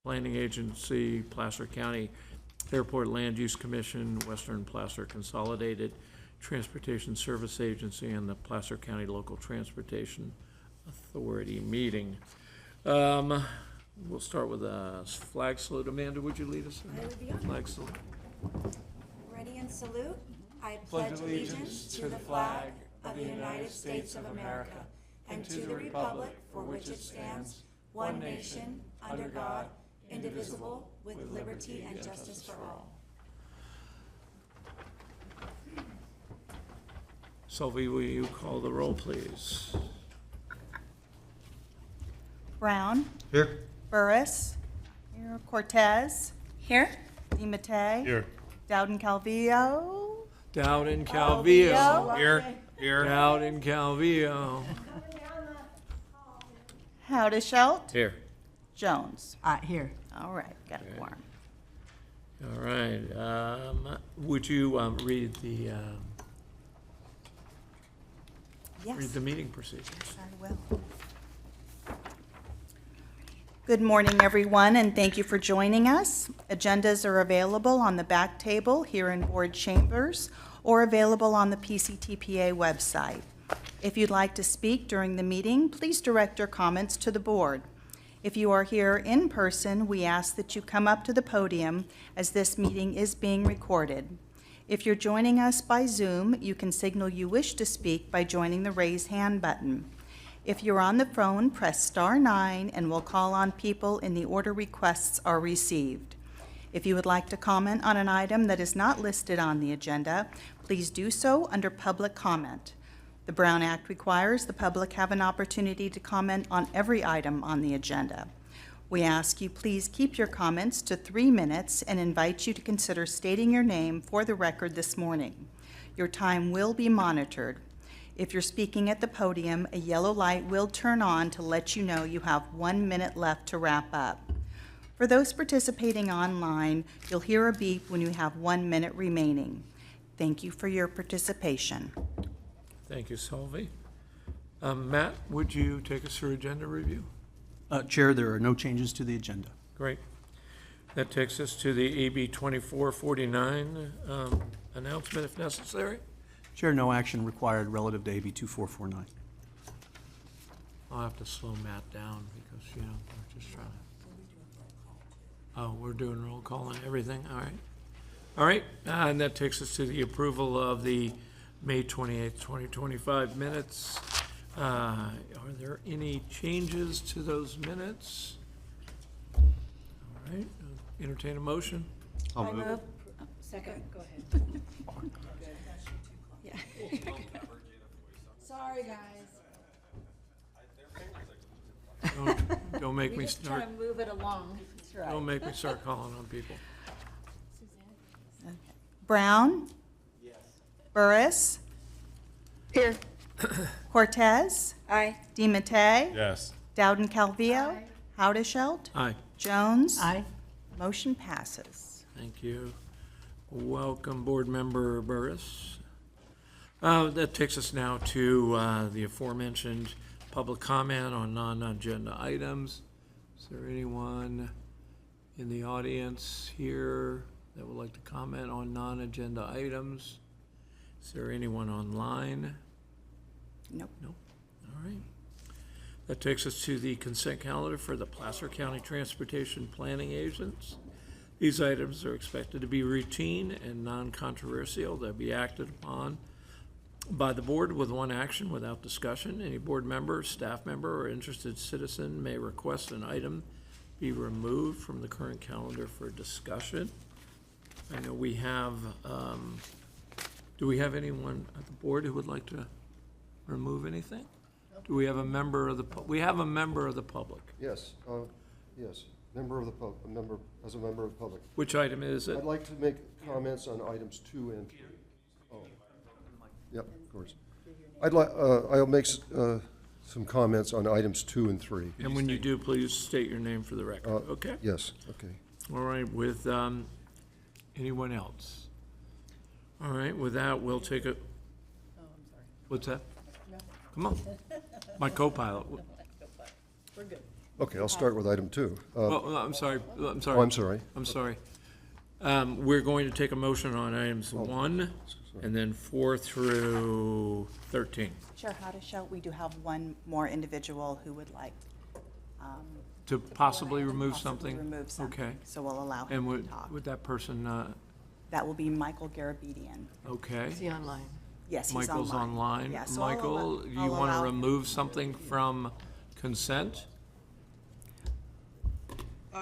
Planning Agency, Placer County Airport Land Use Commission, Western Placer Consolidated Transportation Service Agency, and the Placer County Local Transportation Authority meeting. We'll start with a flag salute. Amanda, would you lead us in that flag salute? Ready and salute. I pledge allegiance to the flag of the United States of America and to the republic for which it stands, one nation, under God, indivisible, with liberty and justice for all. Sylvie, will you call the roll, please? Brown. Here. Burris. Here. Cortez. Here. DiMattei. Here. Dowden Calvillo. Dowden Calvillo. Here. Here. Dowden Calvillo. Howdeshelt. Here. Jones. Here. All right, got a quorum. All right. Would you read the Yes, meeting procedures? I will. Good morning, everyone, and thank you for joining us. Agendas are available on the back table here in board chambers or available on the PCTPA website. If you'd like to speak during the meeting, please direct your comments to the board. If you are here in person, we ask that you come up to the podium as this meeting is being recorded. If you're joining us by Zoom, you can signal you wish to speak by joining the raise hand button. If you're on the phone, press *9 and we'll call on people in the order requests are received. If you would like to comment on an item that is not listed on the agenda, please do so under public comment. The Brown Act requires the public have an opportunity to comment on every item on the agenda. We ask you please keep your comments to 3 minutes and invite you to consider stating your name for the record this morning. Your time will be monitored. If you're speaking at the podium, a yellow light will turn on to let you know you have 1 minute left to wrap up. For those participating online, you'll hear a beep when you have 1 minute remaining. Thank you for your participation. Thank you, Sylvie. Matt, would you take us through agenda review? Chair, there are no changes to the agenda. Great. That takes us to the AB 2449 announcement, if necessary. Chair, no action required relative to AB 2449. I'll have to slow Matt down because, we're just trying to... Oh, we're doing roll call and everything? All right. All right, and that takes us to the approval of the May 28th, 2025 minutes. Are there any changes to those minutes? All right, entertain a motion. I'll move. Second. Go ahead. Yeah. Sorry, guys. Don't make me Just try start, to move it along. That's right. don't make me start calling on people. Brown? Yes. Burris? Here. Cortez? Aye. DiMattei? Yes. Dowden Calvillo? Howdeshelt? Aye, Jones? Aye. Motion passes. thank you. Welcome, Board Member Burris. That takes us now to the aforementioned public comment on non-agenda items. Is there anyone in the audience here that would like to comment on non-agenda items? Is there anyone online? Nope. Nope. All right. That takes us to the consent calendar for the Placer County Transportation Planning Agents. These items are expected to be routine and non-controversial. They'll be acted upon by the board with one action without discussion. Any board member, staff member, or interested citizen may request an item be removed from the current calendar for discussion. I know we have, do we have anyone at the board who would like to remove anything? Do we have a member of the, we have a member of the public. Yes, yes, member of the as a member of the public. Which item is it? I'd like to make comments on items 2 and 3. Oh, yep, of course. I'll make some comments on items 2 and 3. And when you do, please state your name for the record, okay? Yes, okay. All right, with anyone else? All right, with that, we'll take a... Oh, I'm sorry. What's that? No. Come on. My co-pilot. We're good. Okay, I'll start with item 2. Oh, I'm sorry, I'm sorry. Oh, I'm sorry. I'm sorry. We're going to take a motion on items 1 and then 4 through 13. Chair Haddishelt, we do have one more individual who would like To possibly remove possibly something? remove something. Okay. So we'll allow And him to would, talk. would that person, That will be Michael Garabedian. okay. Is he online? Yes, he's online. Michael's online. Yeah, so I'll Michael, you I'll want to allow- remove something from consent?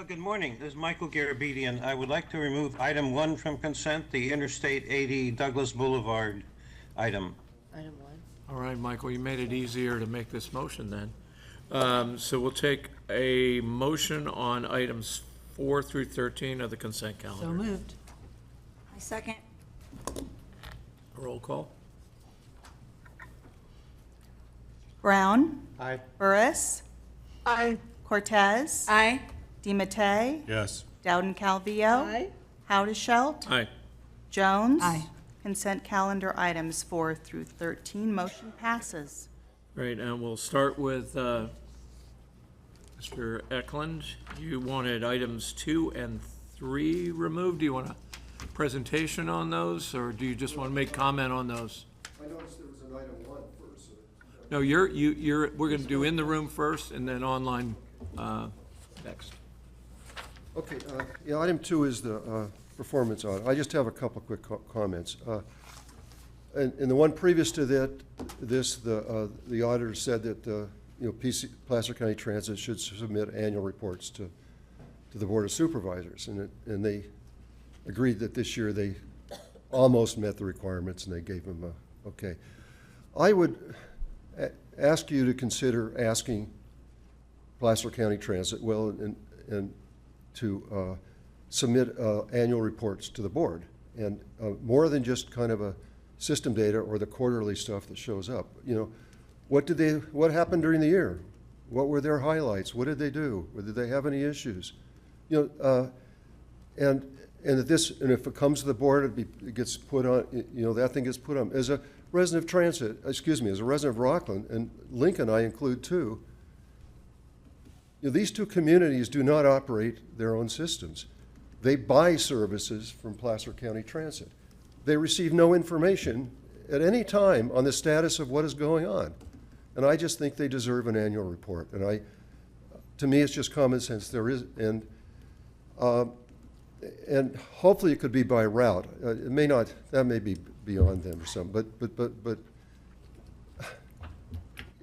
Good morning. This is Michael Garabedian. I would like to remove item 1 from consent, the Interstate 80 Douglas Boulevard item. Item 1. All right, Michael, you made it easier to make this motion then. So we'll take a motion on items 4 through 13 of the consent So calendar. moved. I second. Roll call? Brown, Aye. Burris, Aye. Cortez, Aye. DiMattei, Yes. Dowden Calvillo, Aye. Howdishelt, Aye. Jones. Aye. Consent calendar items 4 through 13, motion passes. Right, and we'll start with Mr. Eklund. You wanted items 2 and 3 removed. Do you want a presentation on those, or do you just want to make comment on those? I noticed there was an item 1 first. No, we're going to do in the room first and then online next. Okay, yeah, item 2 is the performance audit. I just have a couple quick comments. And the one previous to this, the auditor said that, Placer County Transit should submit annual reports to the Board of Supervisors. And they agreed that this year they almost met the requirements and they gave them a, okay. I would ask you to consider asking Placer County Transit, and to submit annual reports to the board. And more than just kind of a system data or the quarterly stuff that shows up. What happened during the year? What were their highlights? What did they do? Did they have any issues? And if it comes to the board, it gets put on, that thing gets put on. As a resident of Transit, as a resident of Rockland, and Lincoln I include too, these two communities do not operate their own systems. They buy services from Placer County Transit. They receive no information at any time on the status of what is going on. And I just think they deserve an annual report. And to me, it's just common sense. There is, and hopefully it could be by route. It may not, that may be beyond them or something, but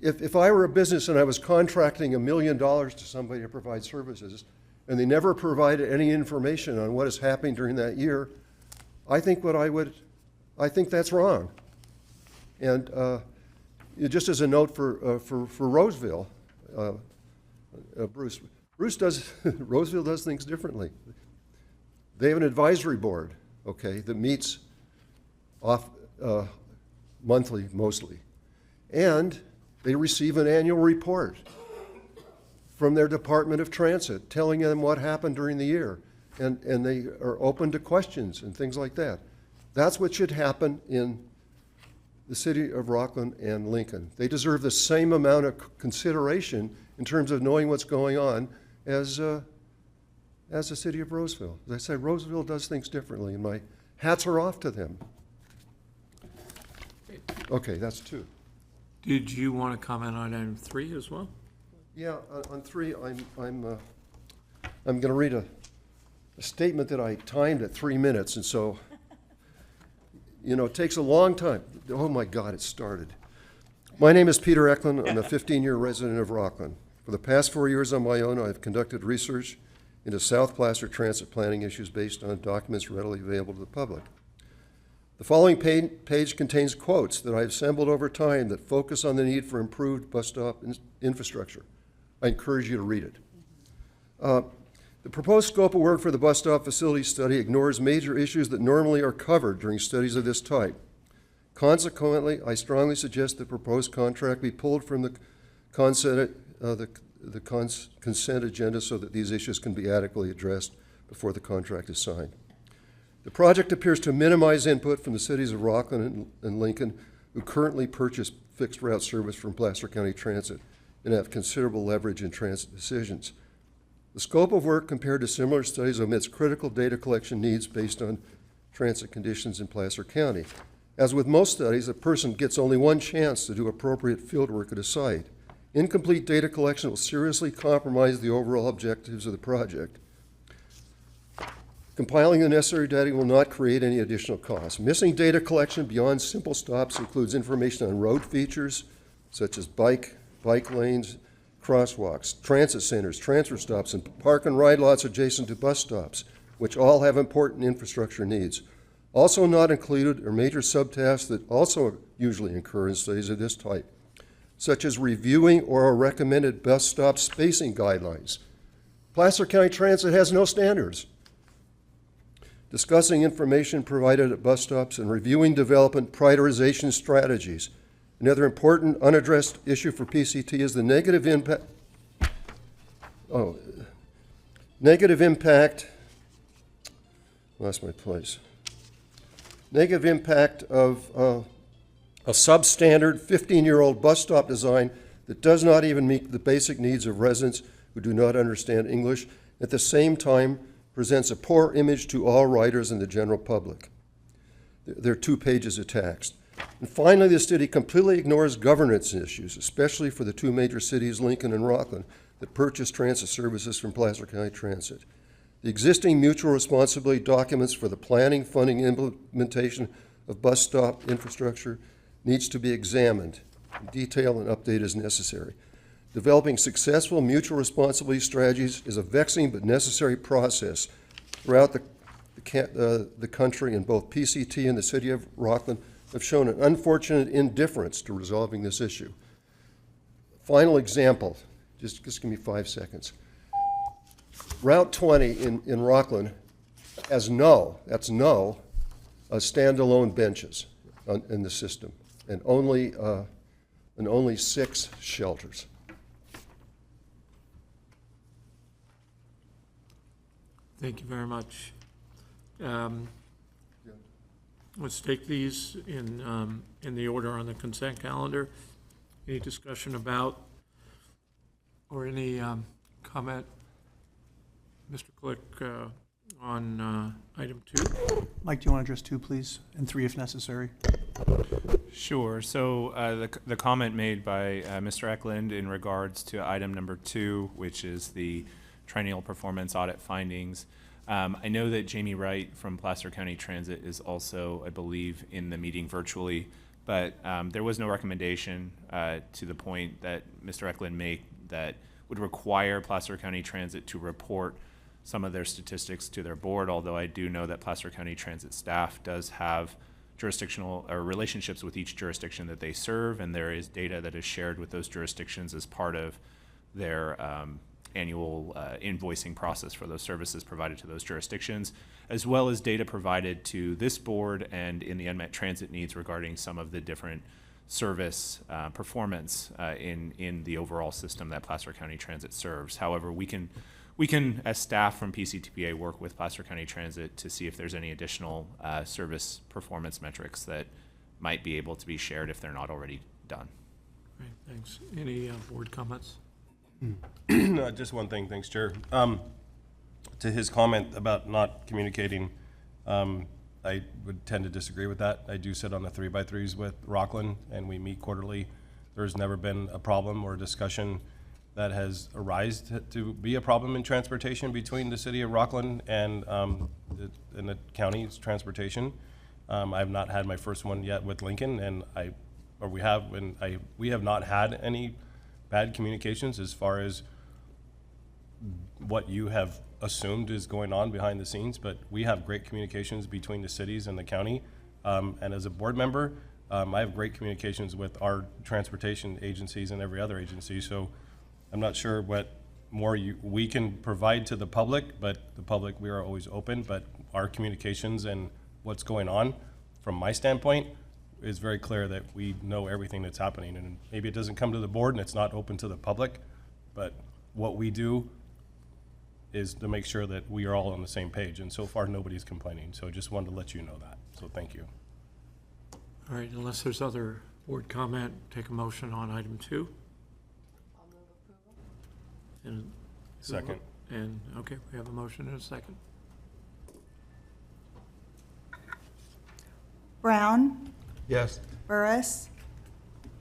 if I were a business and I was contracting $1 million to somebody to provide services, and they never provided any information on what is happening during that year, I think that's wrong. And just as a note for Roseville, Bruce Roseville does things differently. They have an advisory board, okay, that meets monthly mostly, and they receive an annual report from their Department of Transit telling them what happened during the year, and they are open to questions and things like that. That's what should happen in the city of Rockland and Lincoln. They deserve the same amount of consideration in terms of knowing what's going on as the city of Roseville. As I say, Roseville does things differently, and my hats are off to them. Okay, that's 2. Did you want to comment on item 3 as well? Yeah, on 3, I'm going to read a statement that I timed at 3 minutes, and so, it takes a long time. Oh my God, it started. My name is Peter Eklund. I'm a 15-year resident of Rockland. For the past 4 years on my own, I've conducted research into South Placer transit planning issues based on documents readily available to the public. The following page contains quotes that I've assembled over time that focus on the need for improved bus stop infrastructure. I encourage you to read it. The proposed scope of work for the bus stop facility study ignores major issues that normally are covered during studies of this type. Consequently, I strongly suggest the proposed contract be pulled from the consent agenda so that these issues can be adequately addressed before the contract is signed. The project appears to minimize input from the cities of Rockland and Lincoln, who currently purchase fixed route service from Placer County Transit, and have considerable leverage in transit decisions. The scope of work compared to similar studies omits critical data collection needs based on transit conditions in Placer County. As with most studies, a person gets only one chance to do appropriate field work at a site. Incomplete data collection will seriously compromise the overall objectives of the project. Compiling the necessary data will not create any additional costs. Missing data collection beyond simple stops includes information on road features, such as bike lanes, crosswalks, transit centers, transfer stops, and park and ride lots adjacent to bus stops, which all have important infrastructure needs. Also not included are major subtasks that also usually occur in studies of this type, such as reviewing or recommended bus stop spacing guidelines. Placer County Transit has no standards. Discussing information provided at bus stops and reviewing development prioritization strategies. Another important unaddressed issue for PCT is the negative impact. Lost my place. Negative impact of a substandard 15-year-old bus stop design that does not even meet the basic needs of residents who do not understand English, at the same time presents a poor image to all riders and the general public. There are 2 pages of text. And finally, the study completely ignores governance issues, especially for the 2 major cities, Lincoln and Rockland, that purchase transit services from Placer County Transit. The existing mutual responsibility documents for the planning, funding, and implementation of bus stop infrastructure needs to be examined in detail and update as necessary. Developing successful mutual responsibility strategies is a vexing but necessary process throughout the country, and both PCT and the City of Rockland have shown an unfortunate indifference to resolving this issue. Final example, just give me 5 seconds. Route 20 in Rockland has standalone benches in the system, and only 6 shelters. Thank you very much. Let's take these in the order on the consent calendar. Any discussion about or any comment, Mr. Click, on item 2? Mike, do you want to address 2, please, and 3 if necessary? Sure. So the comment made by Mr. Eklund in regards to item number 2, which is the triennial performance audit findings. I know that Jamie Wright from Placer County Transit is also, I believe, in the meeting virtually, but there was no recommendation to the point that Mr. Eklund made that would require Placer County Transit to report some of their statistics to their board, although I do know that Placer County Transit staff does have jurisdictional or relationships with each jurisdiction that they serve, and there is data that is shared with those jurisdictions as part of their annual invoicing process for those services provided to those jurisdictions, as well as data provided to this board and in the unmet transit needs regarding some of the different service performance in the overall system that Placer County Transit serves. However, we can, as staff from PCTPA, work with Placer County Transit to see if there's any additional service performance metrics that might be able to be shared if they're not already done. Great, thanks. Any board comments? Just one thing, thanks, Chair. To his comment about not communicating, I would tend to disagree with that. I do sit on the 3x3s with Rockland, and we meet quarterly. There's never been a problem or a discussion that has arisen to be a problem in transportation between the City of Rockland and the county's transportation. I've not had my first one yet with Lincoln, and we have not had any bad communications as far as what you have assumed is going on behind the scenes, but we have great communications between the cities and the county. And as a board member, I have great communications with our transportation agencies and every other agency. So I'm not sure what more we can provide to the public, but the public, we are always open, but our communications and what's going on from my standpoint is very clear that we know everything that's happening, and maybe it doesn't come to the board and it's not open to the public, but what we do is to make sure that we are all on the same page, and so far nobody's complaining. So just wanted to let you know that. So thank you. All right, unless there's other board comment, take a motion on item 2. I'll And Second. And, okay, we have a motion and a second. Brown, Yes. Burris,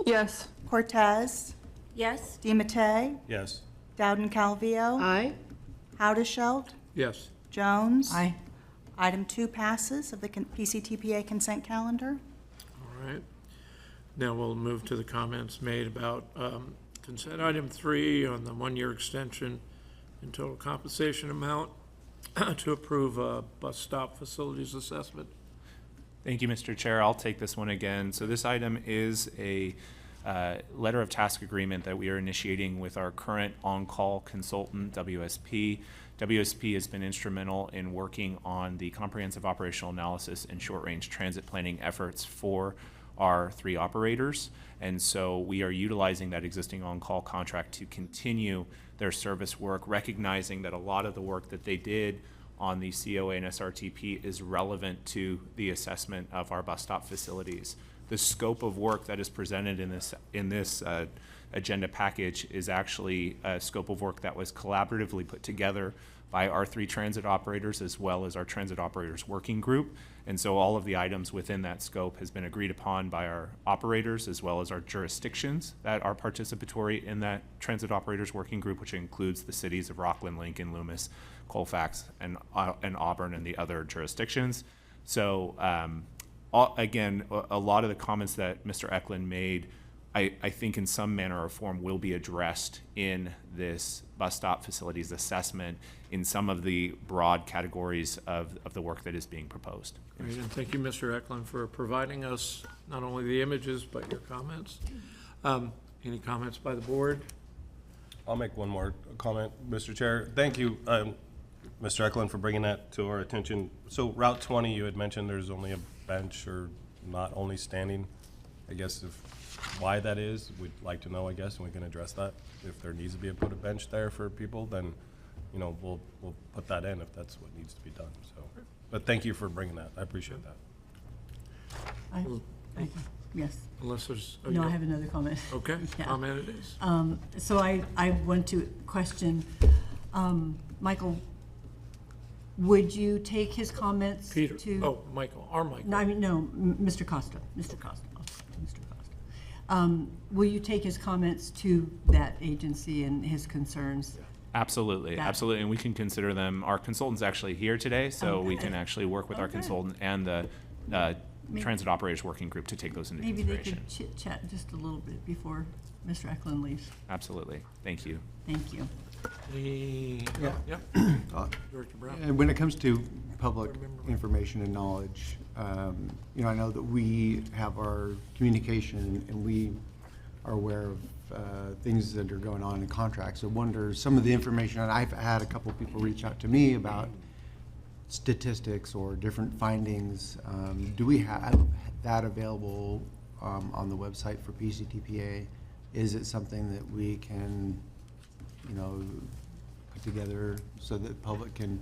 Yes. Cortez, Yes. DiMattei, Yes. Dowden Calvillo, Aye. Haudashelt, Yes. Jones. Aye. Item 2 passes of the PCTPA consent calendar. All right. Now we'll move to the comments made about consent item 3 on the 1-year extension and total compensation amount to approve a bus stop facilities assessment. Thank you, Mr. Chair. I'll take this one again. So this item is a letter of task agreement that we are initiating with our current on-call consultant, WSP. WSP has been instrumental in working on the comprehensive operational analysis and short-range transit planning efforts for our 3 operators. And so we are utilizing that existing on-call contract to continue their service work, recognizing that a lot of the work that they did on the COA and SRTP is relevant to the assessment of our bus stop facilities. The scope of work that is presented in this agenda package is actually a scope of work that was collaboratively put together by our 3 transit operators as well as our transit operators working group. And so all of the items within that scope has been agreed upon by our operators as well as our jurisdictions that are participatory in that transit operators working group, which includes the cities of Rockland, Lincoln, Loomis, Colfax, and Auburn and the other jurisdictions. So again, a lot of the comments that Mr. Eklund made, I think in some manner or form will be addressed in this bus stop facilities assessment in some of the broad categories of the work that is being proposed. Great, and thank you, Mr. Eklund, for providing us not only the images, but your comments. Any comments by the board? I'll make one more comment, Mr. Chair. Thank you, Mr. Eklund, for bringing that to our attention. So Route 20, you had mentioned there's only a bench or not only standing. I guess why that is, we'd like to know, I guess, and we can address that. If there needs to be put a bench there for people, then, you know, we'll put that in if that's what needs to be done, so. But thank you for bringing that. I appreciate that. Yes. Unless there's. oh, No, you- I have another comment. Okay, Yeah. comment it is. So I want to question, Michael, would you take his comments Peter, to? oh, Michael, our Michael. No, I mean, no, Mr. Costa, Mr. Costa, Mr. Costa. Will you take his comments to that agency and his concerns? Absolutely, That- absolutely, and we can consider them. Our consultant's actually here today, so Oh, we good. can actually work with our Oh, good. consultant and the transit operators working group to take those into Maybe they consideration. could chit chat just a little bit before Mr. Eklund leaves. Absolutely, thank you. Thank you. Yep, Director Brown. And when it comes to public information and knowledge, I know that we have our communication and we are aware of things that are going on in contracts. I wonder, some of the information, and I've had a couple people reach out to me about statistics or different findings. Do we have that available on the website for PCTPA? Is it something that we can, put together so that the public can?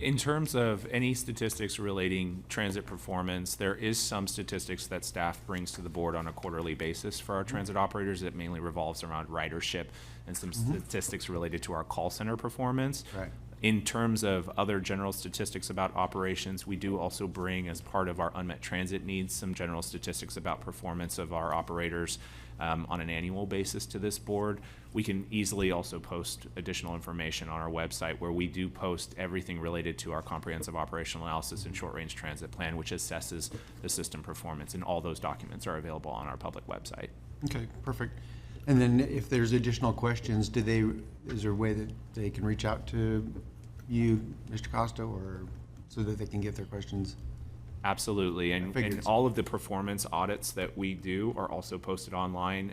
In terms of any statistics relating transit performance, there is some statistics that staff brings to the board on a quarterly basis for our transit operators. It mainly revolves around ridership and some statistics related to our call center performance. Right. In terms of other general statistics about operations, we do also bring, as part of our unmet transit needs, some general statistics about performance of our operators on an annual basis to this board. We can easily also post additional information on our website where we do post everything related to our comprehensive operational analysis and short-range transit plan, which assesses the system performance, and all those documents are available on our public website. Okay, perfect. And then if there's additional questions, is there a way that they can reach out to you, Mr. Costa, or so that they can get their questions? Absolutely, figured and so. all of the performance audits that we do are also posted online,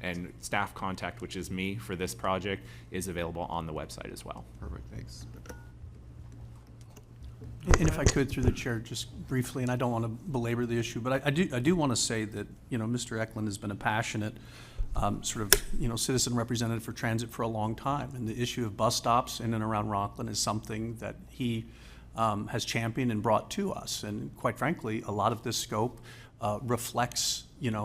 and staff contact, which is me for this project, is available on the website as well. Perfect, thanks. And if I could, through the chair, just briefly, and I don't want to belabor the issue, but I do want to say that, Mr. Eklund has been a passionate citizen representative for transit for a long time. And the issue of bus stops in and around Rockland is something that he has championed and brought to us. And quite frankly, a lot of this scope reflects,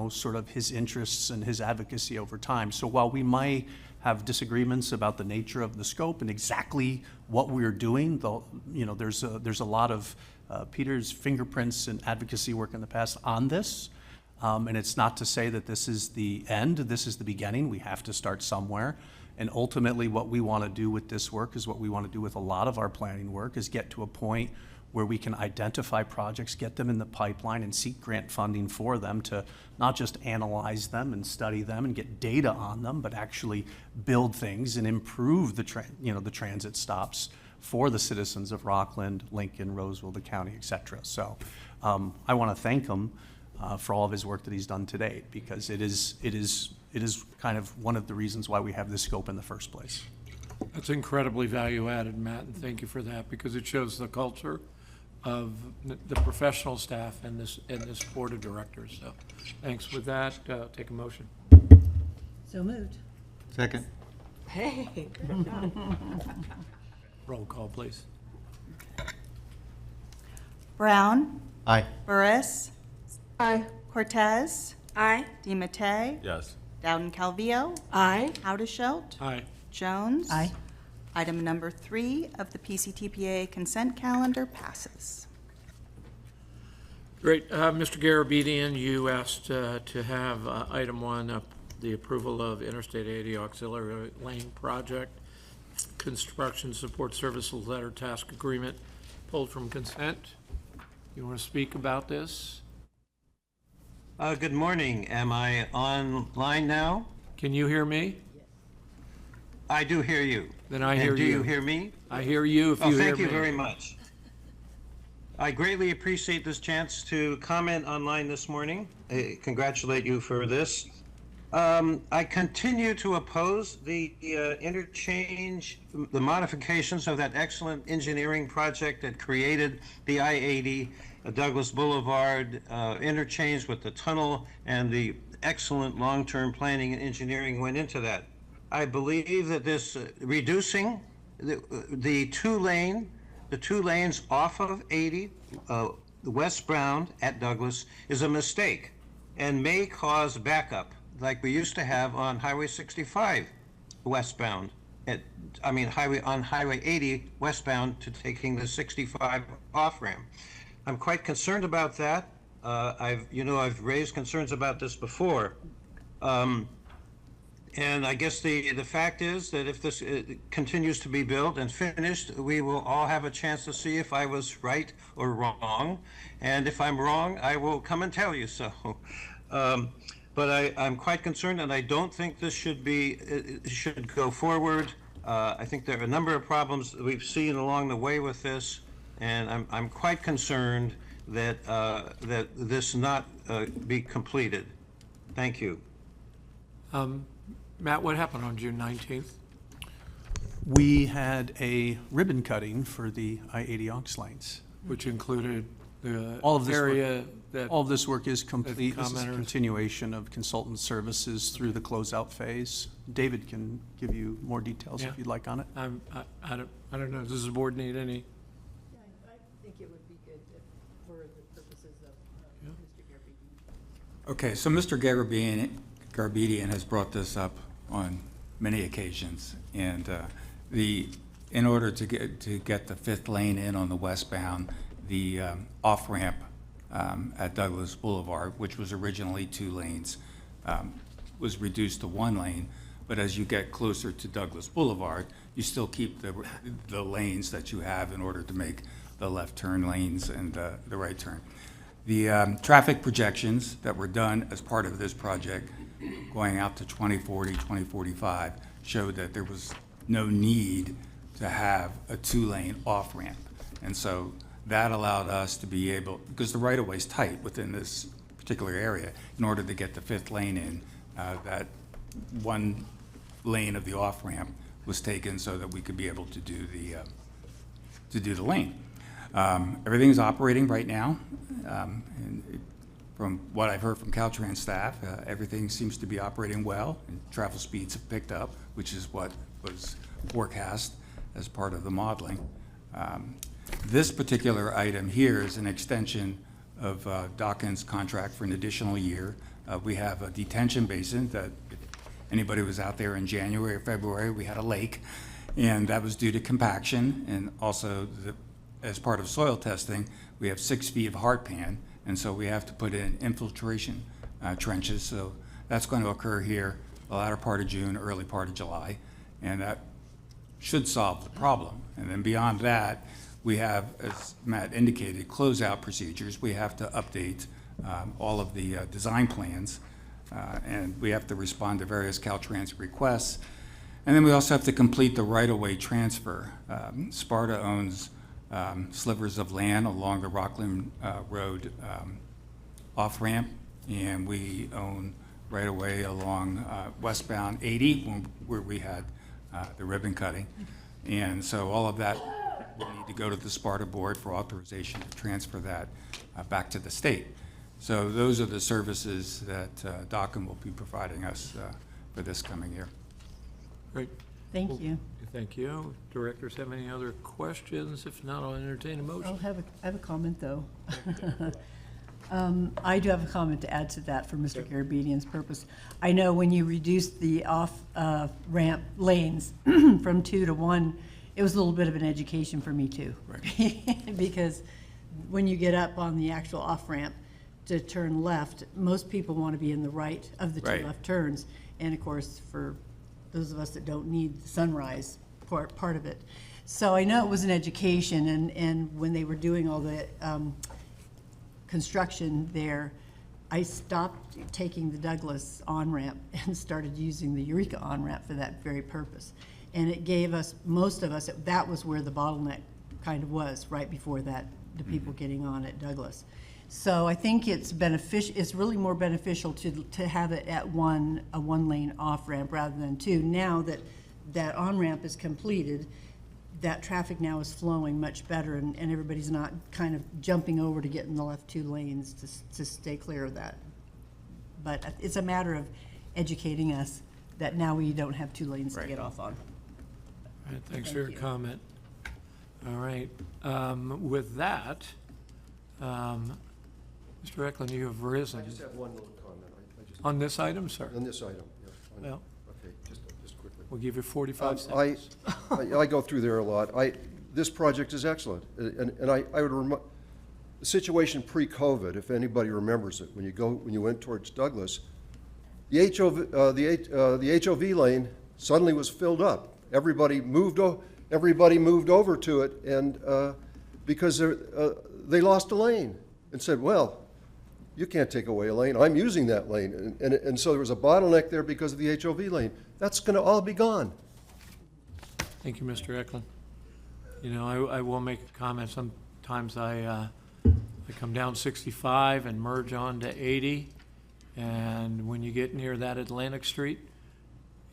sort of his interests and his advocacy over time. So while we might have disagreements about the nature of the scope and exactly what we're doing, though, there's a lot of Peter's fingerprints and advocacy work in the past on this. And it's not to say that this is the end, this is the beginning. We have to start somewhere. And ultimately, what we want to do with this work is what we want to do with a lot of our planning work, is get to a point where we can identify projects, get them in the pipeline, and seek grant funding for them to not just analyze them and study them and get data on them, but actually build things and improve the transit stops for the citizens of Rockland, Lincoln, Roseville, the county, et cetera. So I want to thank him for all of his work that he's done to date, because it is kind of one of the reasons why we have this scope in the first place. That's incredibly value added, Matt, and thank you for that, because it shows the culture of the professional staff and this board of directors. So thanks. With that, take a motion. So moved. Second. Hey. Roll call, please. Brown, Aye. Burris, Aye. Cortez, Aye. DiMattei, Yes. Dowden Calvillo, Aye. Haudashelt, Aye. Jones. Aye. Item number 3 of the PCTPA consent calendar passes. Great. Mr. Garabedian, you asked to have item 1, the approval of Interstate 80 Auxiliary Lane Project Construction Support Services Letter Task Agreement pulled from consent. You want to speak about this? Good morning. Am I online now? Can you hear me? I do hear you. Then I hear And do you. you hear me? I hear you if Oh, you hear me. thank you very much. I greatly appreciate this chance to comment online this morning. I congratulate you for this. I continue to oppose the interchange, the modifications of that excellent engineering project that created the I-80 Douglas Boulevard interchange with the tunnel, and the excellent long-term planning and engineering went into that. I believe that this reducing the two lanes off of 80 westbound at Douglas is a mistake and may cause backup like we used to have on Highway 65 westbound. On Highway 80 westbound to taking the 65 off ramp. I'm quite concerned about that. I've raised concerns about this before. And I guess the fact is that if this continues to be built and finished, we will all have a chance to see if I was right or wrong. And if I'm wrong, I will come and tell you so. But I'm quite concerned, and I don't think this should go forward. I think there are a number of problems that we've seen along the way with this, and I'm quite concerned that that this not be completed. Thank you. Matt, what happened on June 19th? We had a ribbon cutting for the I-80 aux lanes. Which included the All of this work- area that, All of this work is complete. This is a commenters. continuation of consultant services through the closeout phase. David can give you more details Yeah. if you'd like on it. I don't know, does the board need any? I think it would be good for the purposes of Mr. Garabedian. Okay, so Mr. Garabedian has brought this up on many occasions, and in order to get the fifth lane in on the westbound, the off-ramp at Douglas Boulevard, which was originally 2 lanes, was reduced to 1 lane. But as you get closer to Douglas Boulevard, you still keep the lanes that you have in order to make the left turn lanes and the right turn. The traffic projections that were done as part of this project going out to 2040, 2045 showed that there was no need to have a 2-lane off-ramp. And so that allowed us to be able, because the right-of-way is tight within this particular area, in order to get the 5th lane in, that 1 lane of the off-ramp was taken so that we could be able to do the lane. Everything's operating right now. And from what I've heard from Caltrans staff, everything seems to be operating well, and travel speeds have picked up, which is what was forecast as part of the modeling. This particular item here is an extension of Dawkins' contract for an additional year. We have a detention basin that anybody who was out there in January or February, we had a lake, and that was due to compaction, and also as part of soil testing, we have 6 feet of hard pan, and so we have to put in infiltration trenches. So that's going to occur here the latter part of June, early part of July, and that should solve the problem. And then beyond that, we have, as Matt indicated, closeout procedures. We have to update all of the design plans, and we have to respond to various Caltrans requests. And then we also have to complete the right-of-way transfer. Sparta owns slivers of land along the Rockland Road off-ramp, and we own right-of-way along westbound 80, where we had the ribbon cutting. And so all of that will need to go to the Sparta board for authorization to transfer that back to the state. So those are the services that DOCM will be providing us for this coming year. Great. Thank you. Thank you. Directors have any other questions? If not, I'll entertain a motion. I have a comment, though. I do have a comment to add to that for Mr. Garabedian's purpose. I know when you reduced the off-ramp lanes from 2 to 1, it was a little bit of an education for me, too. Right. Because when you get up on the actual off-ramp to turn left, most people want to be in the right of the 2 Right. left turns. And of course, for those of us that don't need the sunrise part of it. So I know it was an education, and when they were doing all the construction there, I stopped taking the Douglas on-ramp and started using the Eureka on-ramp for that very purpose. And it gave us, most of us, that was where the bottleneck kind of was, right before that, the people getting on at Douglas. So I think it's beneficial, it's really more beneficial to have it at a one-lane off-ramp rather than 2. Now that that on-ramp is completed, that traffic now is flowing much better, and everybody's not kind of jumping over to get in the left 2 lanes to stay clear of that. But it's a matter of educating us that now we don't have 2 lanes to get off on. All right, thanks for your comment. All right, with that, Mr. Eklund, you have risen. I just have one little comment. On this item, sir? On this item, yeah. Well, Okay, just quickly. we'll give you 45 I seconds. I go through there a lot. This project is excellent, and I would remind, the situation pre-COVID, if anybody remembers it, when you went towards Douglas, the HOV lane suddenly was filled up. Everybody moved over to it, and because they lost a lane and said, well, you can't take away a lane. I'm using that lane. And so there was a bottleneck there because of the HOV lane. That's going to all be gone. Thank you, Mr. Eklund. You know, I will make a comment. Sometimes I come down 65 and merge onto 80, and when you get near that Atlantic Street,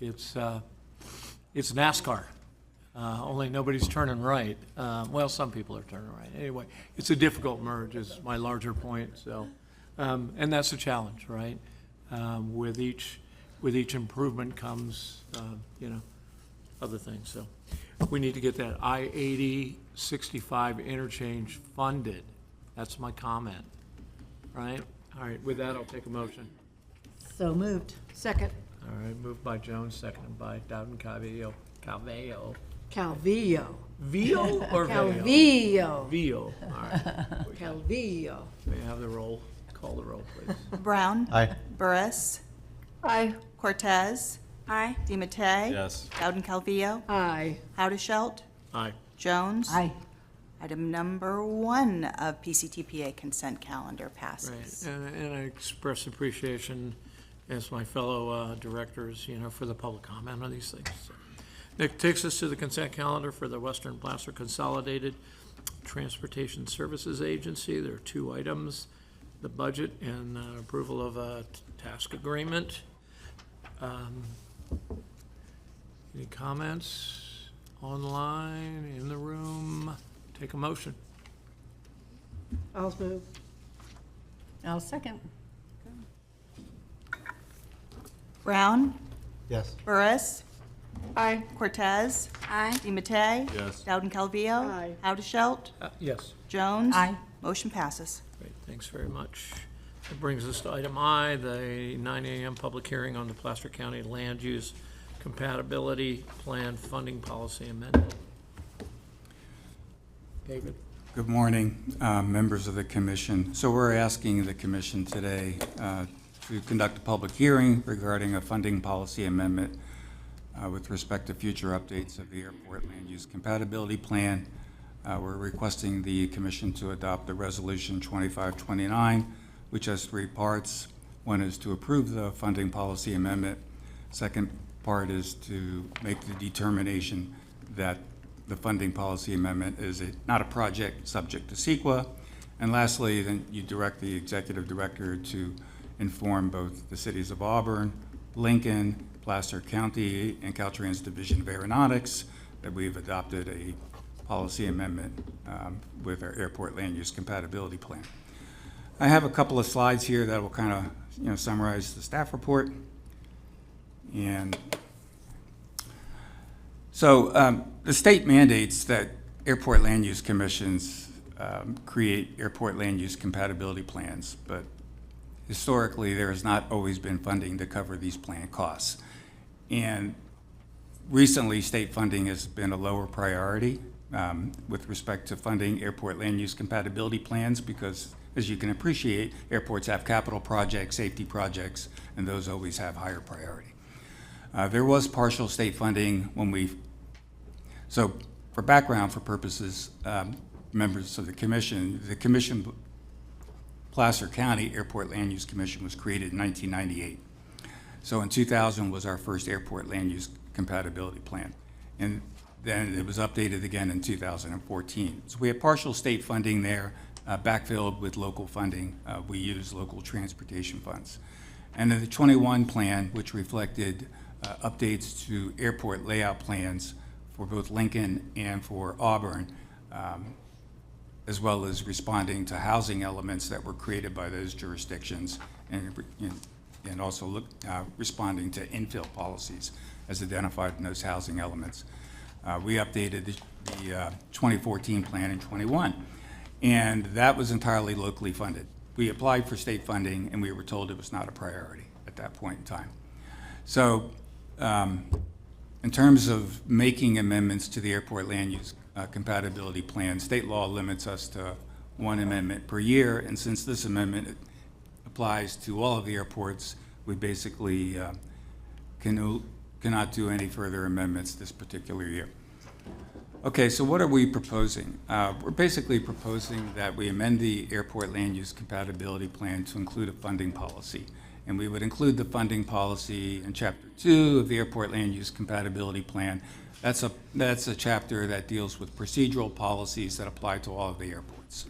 it's NASCAR. Only nobody's turning right. Well, some people are turning right. Anyway, it's a difficult merge is my larger point. So, and that's a challenge, right? With each improvement comes, other things. So we need to get that I-80 65 interchange funded. That's my comment, right? All right, with that, I'll take a motion. So moved. Second. All right, moved by Jones, seconded by Dowden Calvillo. Calvillo. Vio or Calvillo. Vio, all right. Calvillo. May I have the roll? Call the roll, please. Brown. Aye. Burris. Aye. Cortez. Aye. DiMattei. Yes. Dowden Calvillo. Aye. Howdeshelt. Aye. Jones. Aye. Item number 1 of PCTPA consent calendar Right, passes. and I express appreciation as my fellow directors, for the public comment on these things. So, that takes us to the consent calendar for the Western Placer Consolidated Transportation Services Agency. There are 2 items, the budget and approval of a task agreement. Any comments online, in the room? Take a motion. I'll move. I'll second. Brown. Yes. Burris. Aye. Cortez. Aye. DiMattei. Yes. Dowden Calvillo. Aye. Howdeshelt. Yes. Jones. Aye. Motion passes. Great, thanks very much. That brings us to item I, the 9 a.m. public hearing on the Placer County Land Use Compatibility Plan Funding Policy Amendment. David? Good morning, members of the commission. So we're asking the commission today to conduct a public hearing regarding a funding policy amendment with respect to future updates of the airport land use compatibility plan. We're requesting the commission to adopt the resolution 2529, which has three parts. One is to approve the funding policy amendment. Second part is to make the determination that the funding policy amendment is not a project subject to CEQA. And lastly, then you direct the executive director to inform both the cities of Auburn, Lincoln, Placer County, and Caltrans Division of Aeronautics that we've adopted a policy amendment with our airport land use compatibility plan. I have a couple of slides here that will kind of summarize the staff report. And so the state mandates that airport land use commissions create airport land use compatibility plans, but historically there has not always been funding to cover these plan costs. And recently state funding has been a lower priority with respect to funding airport land use compatibility plans because, as you can appreciate, airports have capital projects, safety projects, and those always have higher priority. There was partial state funding when so for background for purposes, members of the commission, Placer County Airport Land Use Commission was created in 1998. So in 2000 was our first airport land use compatibility plan. And then it was updated again in 2014. So we have partial state funding there, backfilled with local funding. We use local transportation funds. And then the 21 plan, which reflected updates to airport layout plans for both Lincoln and for Auburn, as well as responding to housing elements that were created by those jurisdictions and also responding to infill policies as identified in those housing elements. We updated the 2014 plan in 21, and that was entirely locally funded. We applied for state funding, and we were told it was not a priority at that point in time. So in terms of making amendments to the airport land use compatibility plan, state law limits us to one amendment per year, and since this amendment applies to all of the airports, we basically cannot do any further amendments this particular year. Okay, so what are we proposing? We're basically proposing that we amend the airport land use compatibility plan to include a funding policy. And we would include the funding policy in Chapter 2 of the Airport Land Use Compatibility Plan. That's a chapter that deals with procedural policies that apply to all of the airports.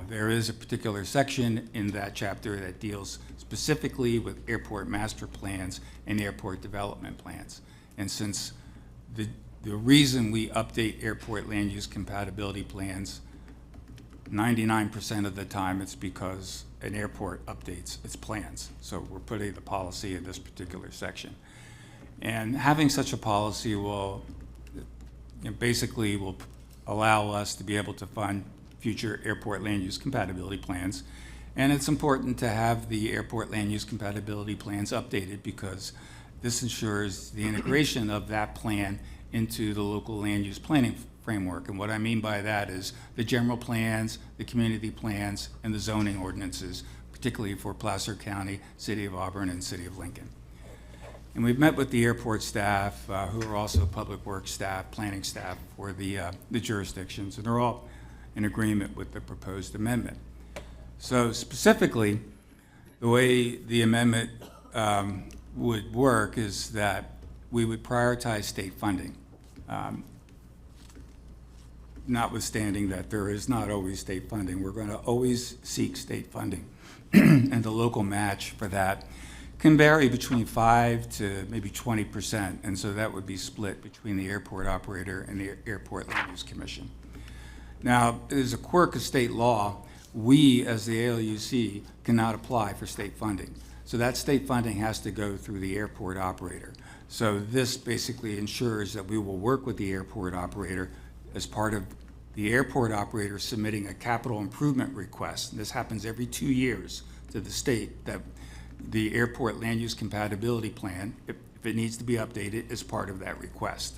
There is a particular section in that chapter that deals specifically with airport master plans and airport development plans. And since the reason we update airport land use compatibility plans 99% of the time, it's because an airport updates its plans. So we're putting the policy in this particular section. And having such a policy will basically will allow us to be able to fund future airport land use compatibility plans. And it's important to have the airport land use compatibility plans updated because this ensures the integration of that plan into the local land use planning framework. And what I mean by that is the general plans, the community plans, and the zoning ordinances, particularly for Placer County, City of Auburn, and City of Lincoln. And we've met with the airport staff, who are also public works staff, planning staff for the jurisdictions, and they're all in agreement with the proposed amendment. So specifically, the way the amendment would work is that we would prioritize state funding. Notwithstanding that there is not always state funding, we're going to always seek state funding. And the local match for that can vary between 5 to maybe 20%, and so that would be split between the airport operator and the Airport Land Use Commission. Now, as a quirk of state law, we, as the ALUC, cannot apply for state funding. So that state funding has to go through the airport operator. So this basically ensures that we will work with the airport operator as part of the airport operator submitting a capital improvement request, and this happens every 2 years to the state, that the airport land use compatibility plan, if it needs to be updated, is part of that request.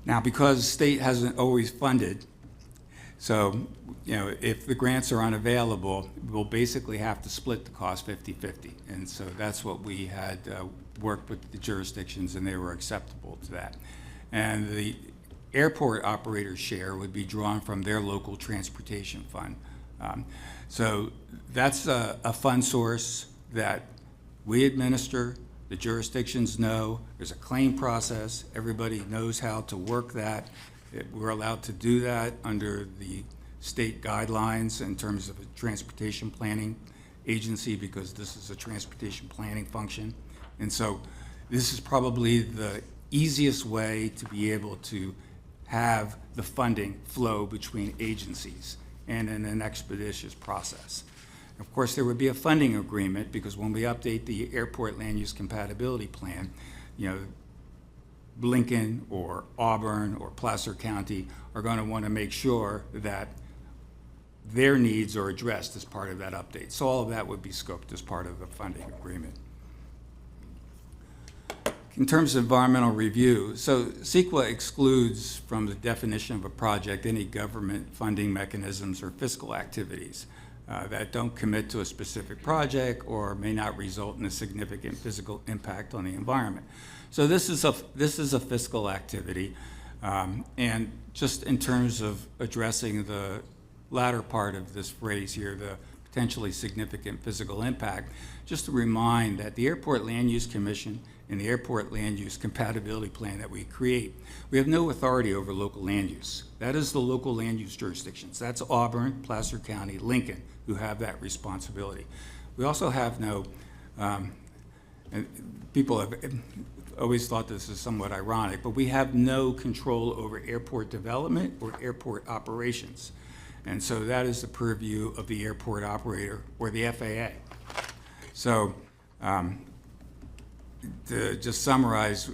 Now, because the state hasn't always funded, so, if the grants are unavailable, we'll basically have to split the cost 50-50. And so that's what we had worked with the jurisdictions, and they were acceptable to that. And the airport operator's share would be drawn from their local transportation fund. So that's a fund source that we administer, the jurisdictions know, there's a claim process, everybody knows how to work that. We're allowed to do that under the state guidelines in terms of a transportation planning agency, because this is a transportation planning function. And so this is probably the easiest way to be able to have the funding flow between agencies and in an expeditious process. Of course, there would be a funding agreement, because when we update the airport land use compatibility plan, Lincoln or Auburn or Placer County are going to want to make sure that their needs are addressed as part of that update. So all of that would be scoped as part of the funding agreement. In terms of environmental review, so CEQA excludes from the definition of a project any government funding mechanisms or fiscal activities that don't commit to a specific project or may not result in a significant physical impact on the environment. So this is a fiscal activity, and just in terms of addressing the latter part of this phrase here, the potentially significant physical impact, just to remind that the Airport Land Use Commission and the Airport Land Use Compatibility Plan that we create, we have no authority over local land use. That is the local land use jurisdictions. That's Auburn, Placer County, Lincoln, who have that responsibility. We also have no, and people have always thought this is somewhat ironic, but we have no control over airport development or airport operations. And so that is the purview of the airport operator or the FAA. So to just summarize,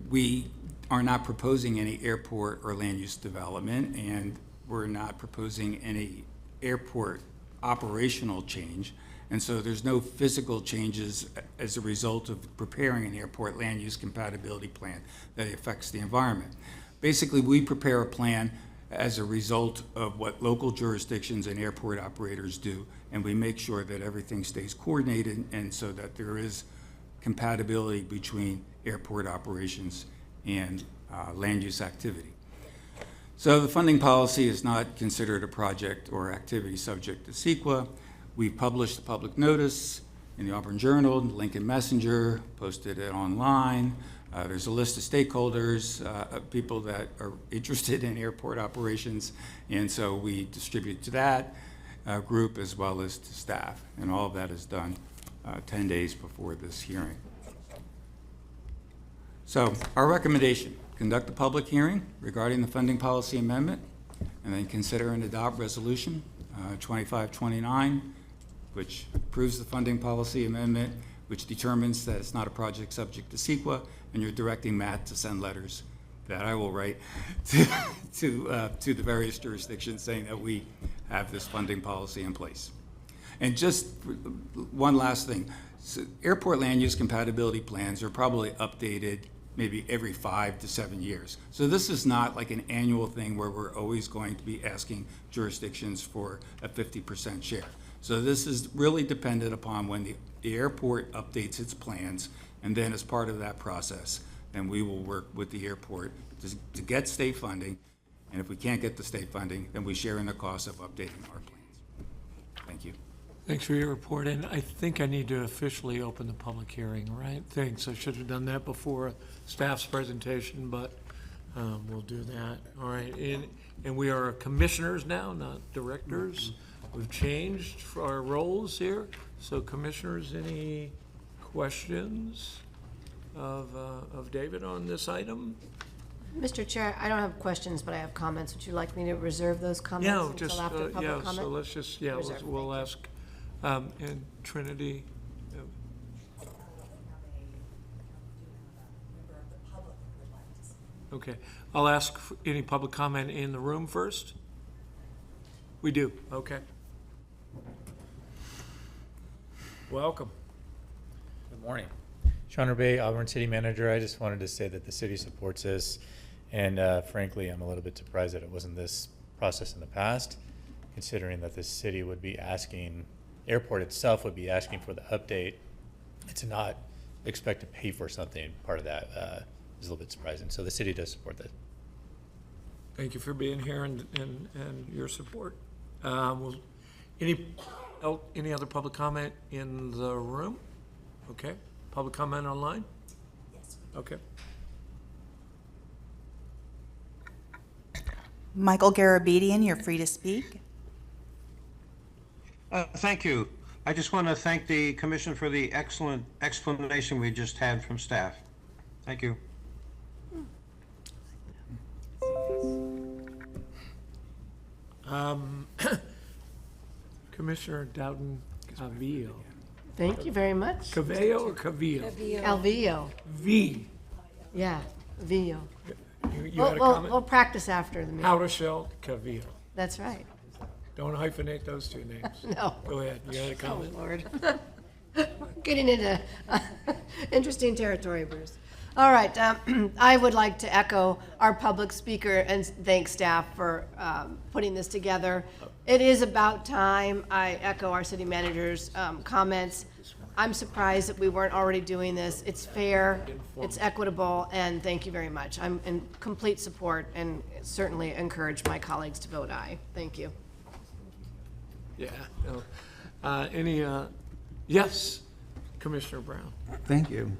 we are not proposing any airport or land use development, and we're not proposing any airport operational change. And so there's no physical changes as a result of preparing an airport land use compatibility plan that affects the environment. Basically, we prepare a plan as a result of what local jurisdictions and airport operators do, and we make sure that everything stays coordinated and so that there is compatibility between airport operations and land use activity. So the funding policy is not considered a project or activity subject to CEQA. We published a public notice in the Auburn Journal, Lincoln Messenger, posted it online. There's a list of stakeholders, people that are interested in airport operations, and so we distribute to that group as well as to staff, and all of that is done 10 days before this hearing. So our recommendation: conduct a public hearing regarding the funding policy amendment, and then consider and adopt resolution 2529, which approves the funding policy amendment, which determines that it's not a project subject to CEQA, and you're directing Matt to send letters that I will write to the various jurisdictions saying that we have this funding policy in place. And just one last thing. So airport land use compatibility plans are probably updated maybe every 5 to 7 years. So this is not like an annual thing where we're always going to be asking jurisdictions for a 50% share. So this is really dependent upon when the airport updates its plans, and then as part of that process, then we will work with the airport to get state funding, and if we can't get the state funding, then we share in the cost of updating our plans. Thank you. Thanks for your report, and I think I need to officially open the public hearing, right? Thanks, I should have done that before staff's presentation, but we'll do that. All right, and we are commissioners now, not directors. We've changed our roles here. So commissioners, any questions of David on this item? Mr. Chair, I don't have questions, but I have comments. Would you like me to reserve those comments Yeah, until just, after public yeah, comment? so let's just, yeah, Reserve, we'll thank ask, and Trinity, Okay. I'll ask for any public comment in the room first. We do, okay. Welcome. Good morning. Sean Bay, Auburn City Manager. I just wanted to say that the city supports this, and frankly, I'm a little bit surprised that it wasn't this process in the past, considering that the city would be asking, airport itself would be asking for the update, and to not expect to pay for something, part of that is a little bit surprising. So the city does support that. Thank you for being here and your support. Any other public comment in the room? Okay. Public comment online? Yes. Okay. Michael Garabedian, you're free to speak. Thank you. I just want to thank the commission for the excellent explanation we just had from staff. Thank you. Commissioner Dowden Cavillo. Thank you very much. Cavillo or Cavillo? Alvio, V. yeah, Vio. You had a We'll comment? practice after the meeting. Howdershell Cavillo. That's right. Don't hyphenate those two names. No. Go ahead. You had a Oh, comment? Lord. Getting into interesting territory, Bruce. All right, I would like to echo our public speaker and thank staff for putting this together. It is about time. I echo our city manager's comments. I'm surprised that we weren't already doing this. It's fair, it's equitable, and thank you very much. I'm in complete support and certainly encourage my colleagues to vote aye. Thank you. Yeah. No. Yes, Commissioner Brown. Thank you.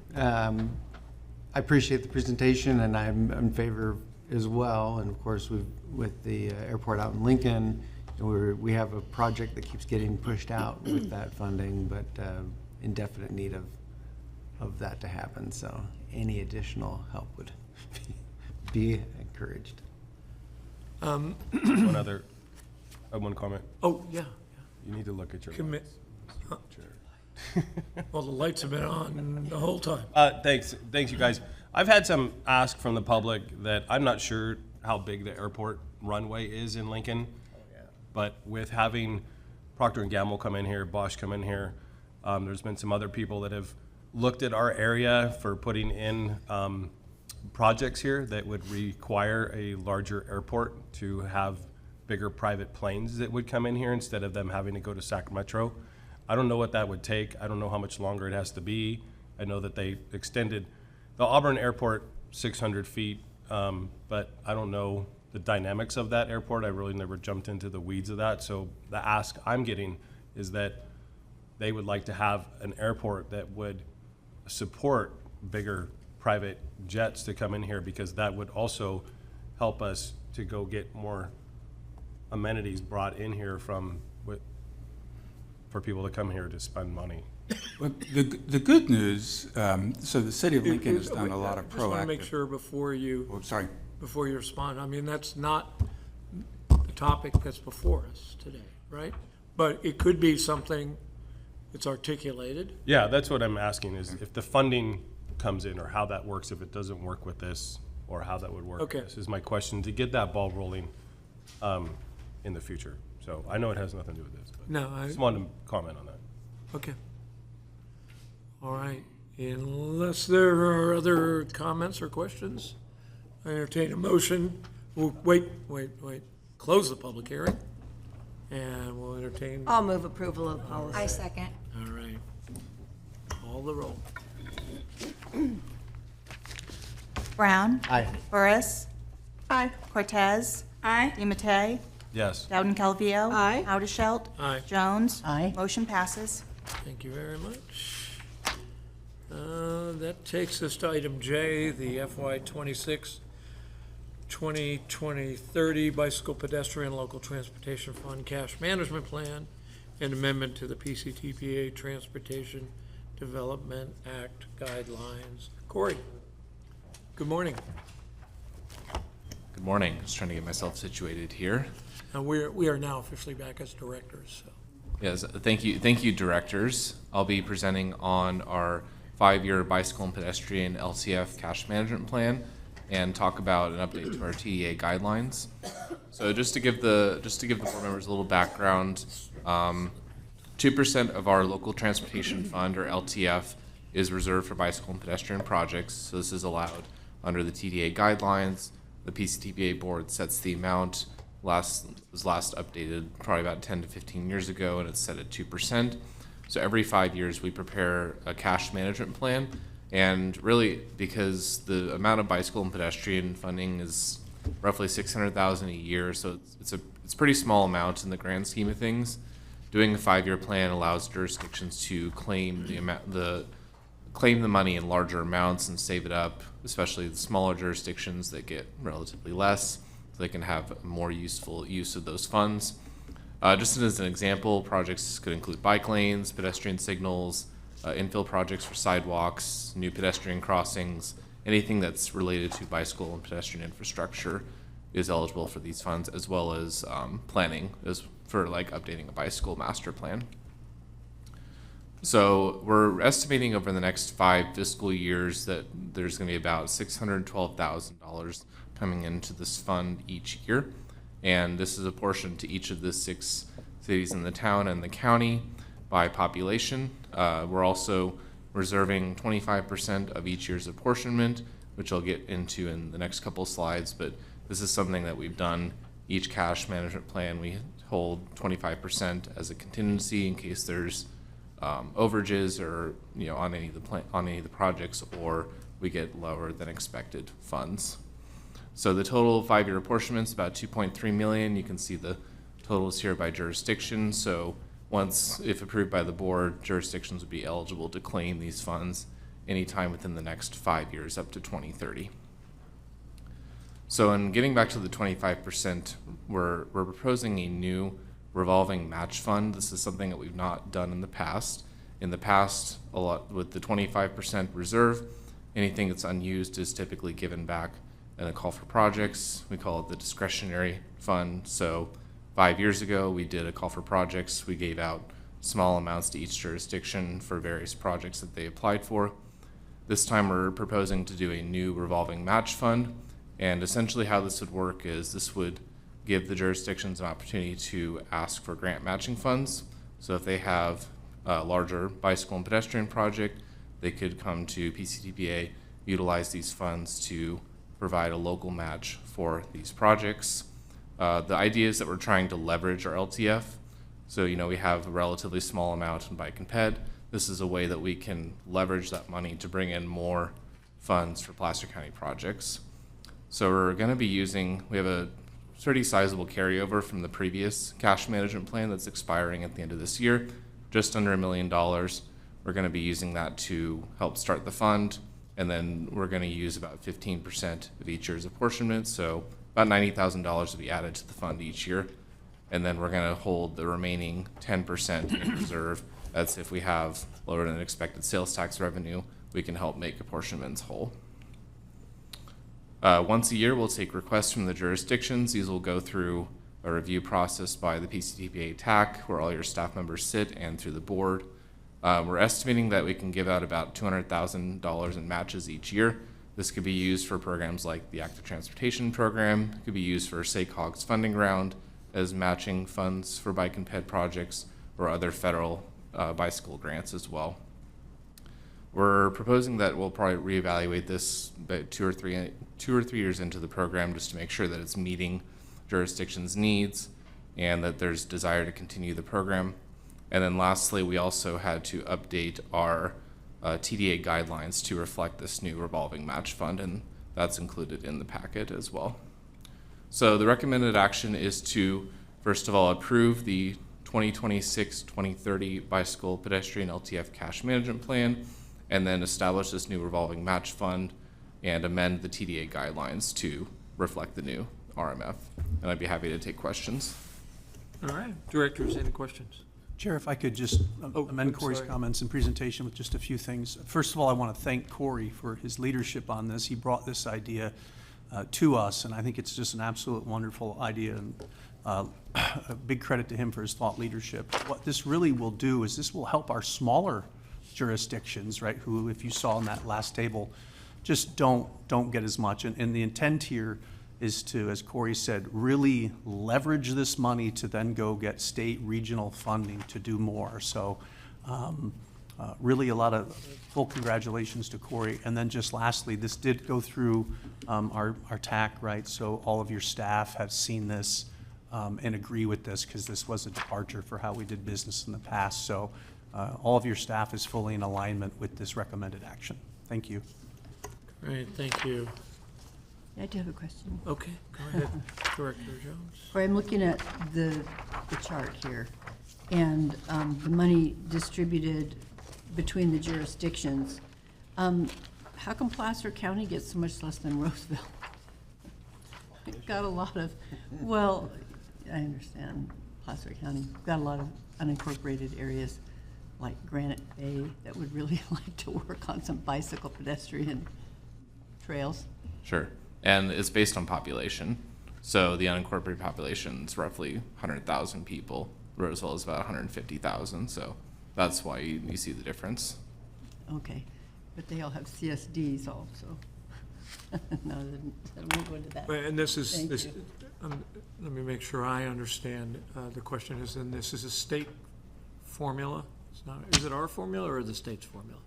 I appreciate the presentation, and I'm in favor as well. And of course, with the airport out in Lincoln, we have a project that keeps getting pushed out with that funding, but in definite need of that to happen. So any additional help would be encouraged. One comment. Oh, yeah. You need to look at your Commit. lights, Chair. Well, the lights have been on the whole time. Thanks, you guys. I've had some ask from the public that I'm not sure how big the airport runway is in Lincoln. But with having Procter & Gamble come in here, Bosch come in here, there's been some other people that have looked at our area for putting in projects here that would require a larger airport to have bigger private planes that would come in here instead of them having to go to Sacramento. I don't know what that would take. I don't know how much longer it has to be. I know that they extended the Auburn Airport 600 feet, but I don't know the dynamics of that airport. I really never jumped into the weeds of that. So the ask I'm getting is that they would like to have an airport that would support bigger private jets to come in here, because that would also help us to go get more amenities brought in here for people to come here to spend money. Well, the good news, so the city of Lincoln has done a lot of I just want to make proactive. sure before you Sorry. respond, I mean, that's not the topic that's before us today, right? But it could be something that's articulated. Yeah, that's what I'm asking, is if the funding comes in, or how that works, if it doesn't work with this, or how that would work. Okay. This is my question, to get that ball rolling in the future. So I know it has nothing to do with this, but No, I, just wanted to comment on that. okay. All right, unless there are other comments or questions, I entertain a motion. We'll wait, close the public hearing, and we'll entertain, all I'll move approval of the policy. I second. right. Call the roll. Brown. Aye. Burris. Aye. Cortez. Aye. DiMattei. Yes. Dowden Calvillo. Aye. Howdershelt. Aye. Jones. Aye. Motion passes. Thank you very much. That takes us to item J, the FY 26 2020-30 Bicycle Pedestrian Local Transportation Fund Cash Management Plan and amendment to the PCTPA Transportation Development Act Guidelines. Corey, good morning. Good morning. Just trying to get myself situated here. And we are now officially back as directors, so. Yes, thank you, directors. I'll be presenting on our 5-year bicycle and pedestrian LCF cash management plan and talk about an update to our TDA guidelines. So just to give the board members a little background, 2% of our local transportation fund, or LTF, is reserved for bicycle and pedestrian projects. So this is allowed under the TDA guidelines. The PCTPA board sets the amount. Was last updated probably about 10 to 15 years ago, and it's set at 2%. So every 5 years we prepare a cash management plan, and really because the amount of bicycle and pedestrian funding is roughly $600,000 a year, so it's a pretty small amount in the grand scheme of things. Doing a 5-year plan allows jurisdictions to claim the money in larger amounts and save it up, especially the smaller jurisdictions that get relatively less, so they can have more useful use of those funds. Just as an example, projects could include bike lanes, pedestrian signals, infill projects for sidewalks, new pedestrian crossings, anything that's related to bicycle and pedestrian infrastructure is eligible for these funds, as well as planning as for like updating a bicycle master plan. So we're estimating over the next 5 fiscal years that there's going to be about $612,000 coming into this fund each year. And this is apportioned to each of the 6 cities in the town and the county by population. We're also reserving 25% of each year's apportionment, which I'll get into in the next couple slides, but this is something that we've done. Each cash management plan, we hold 25% as a contingency in case there's overages or on any of the projects, or we get lower than expected funds. So the total 5-year apportionment is about $2.3 million. You can see the totals here by jurisdiction. So once, if approved by the board, jurisdictions would be eligible to claim these funds anytime within the next 5 years up to 2030. So in getting back to the 25%, we're proposing a new revolving match fund. This is something that we've not done in the past. In the past, a lot with the 25% reserve, anything that's unused is typically given back in a call for projects. We call it the discretionary fund. So 5 years ago, we did a call for projects. We gave out small amounts to each jurisdiction for various projects that they applied for. This time we're proposing to do a new revolving match fund. And essentially how this would work is this would give the jurisdictions an opportunity to ask for grant matching funds. So if they have a larger bicycle and pedestrian project, they could come to PCTPA, utilize these funds to provide a local match for these projects. The idea is that we're trying to leverage our LTF. So, we have a relatively small amount in bike and ped. This is a way that we can leverage that money to bring in more funds for Placer County projects. So we're going to be we have a pretty sizable carryover from the previous cash management plan that's expiring at the end of this year, just under $1 million. We're going to be using that to help start the fund, and then we're going to use about 15% of each year's apportionment, so about $90,000 will be added to the fund each year, and then we're going to hold the remaining 10% in reserve. That's if we have lower than expected sales tax revenue, we can help make apportionments whole. Once a year, we'll take requests from the jurisdictions. These will go through a review process by the PCTPA TAC, where all your staff members sit, and through the board. We're estimating that we can give out about $200,000 in matches each year. This could be used for programs like the Active Transportation Program. It could be used for SACOG's funding round as matching funds for bike and ped projects, or other federal bicycle grants as well. We're proposing that we'll probably reevaluate this about 2 or 3 years into the program, just to make sure that it's meeting jurisdictions' needs and that there's desire to continue the program. And then lastly, we also had to update our TDA guidelines to reflect this new revolving match fund, and that's included in the packet as well. So the recommended action is to, first of all, approve the 2026-2030 bicycle pedestrian LTF cash management plan, and then establish this new revolving match fund and amend the TDA guidelines to reflect the new RMF. And I'd be happy to take questions. All right, directors, any questions? Chair, if I could just amend Corey's comments and presentation with just a few things. First of all, I want to thank Corey for his leadership on this. He brought this idea to us, and I think it's just an absolute wonderful idea, and a big credit to him for his thought leadership. What this really will do is this will help our smaller jurisdictions, right, who, if you saw on that last table, just don't get as much. And the intent here is to, as Corey said, really leverage this money to then go get state, regional funding to do more. So really a lot of full congratulations to Corey. And then just lastly, this did go through our TAC, right? So all of your staff have seen this and agree with this, because this was a departure for how we did business in the past. So all of your staff is fully in alignment with this recommended action. Thank you. Great, thank you. I do have a question. Okay, go ahead, Director Jones. Or I'm looking at the chart here, and the money distributed between the jurisdictions. How come Placer County gets so much less than Roseville? We've got a lot of, well, I understand Placer County, we've got a lot of unincorporated areas like Granite Bay that would really like to work on some bicycle pedestrian trails. Sure. And it's based on population. So the unincorporated population is roughly 100,000 people. Roseville is about 150,000. So that's why you see the difference. Okay, but they all have CSDs also. No, I won't go into that. And this is, Thank this, you. let me make sure I understand. The question is, then this is a state formula? It's not, is it our formula or the state's formula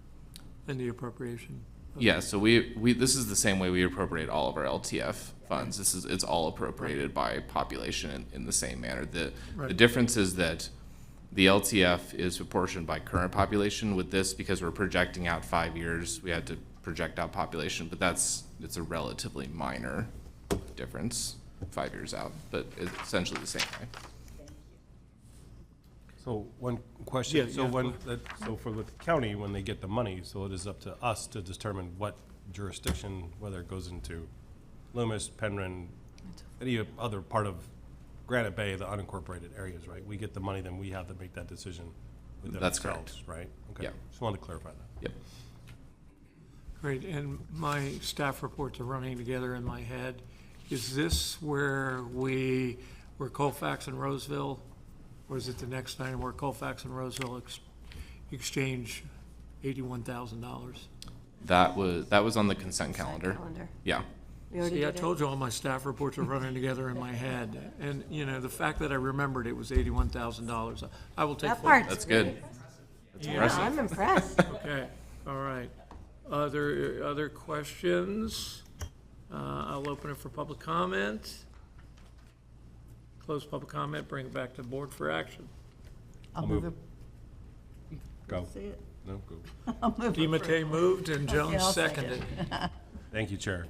in the appropriation? Yeah, so we this is the same way we appropriate all of our LTF funds. It's all appropriated by population in the same manner. The difference is that the LTF is proportioned by current population. With this, because we're projecting out 5 years, we had to project out population, but it's a relatively minor difference 5 years out, but it's essentially the same way. So one question, Yeah, so yeah. so for the county, when they get the money, so it is up to us to determine what jurisdiction, whether it goes into Loomis, Penryn, any other part of Granite Bay, the unincorporated areas, right? We get the money, then we have to make that decision with That's themselves, right? Okay. Yeah. Just wanted to clarify that. Yep. Great, and my staff reports are running together in my head. Is this where Colfax and Roseville, or is it the next time where Colfax and Roseville exchange $81,000? That was on the consent calendar. Yeah. We already See, I did it. told you all my staff reports are running together in my head. And, you know, the fact that I remembered it was $81,000, I will take That full. part's That's good. Yeah, I'm impressed. Okay, all right. Other questions? I'll open it for public comment. Close public comment, bring it back to the board for action. I'll move it. Go. Say it. No, go. I'll move it. DiMattei moved and Okay, Jones I'll second. seconded. Thank you, Chair.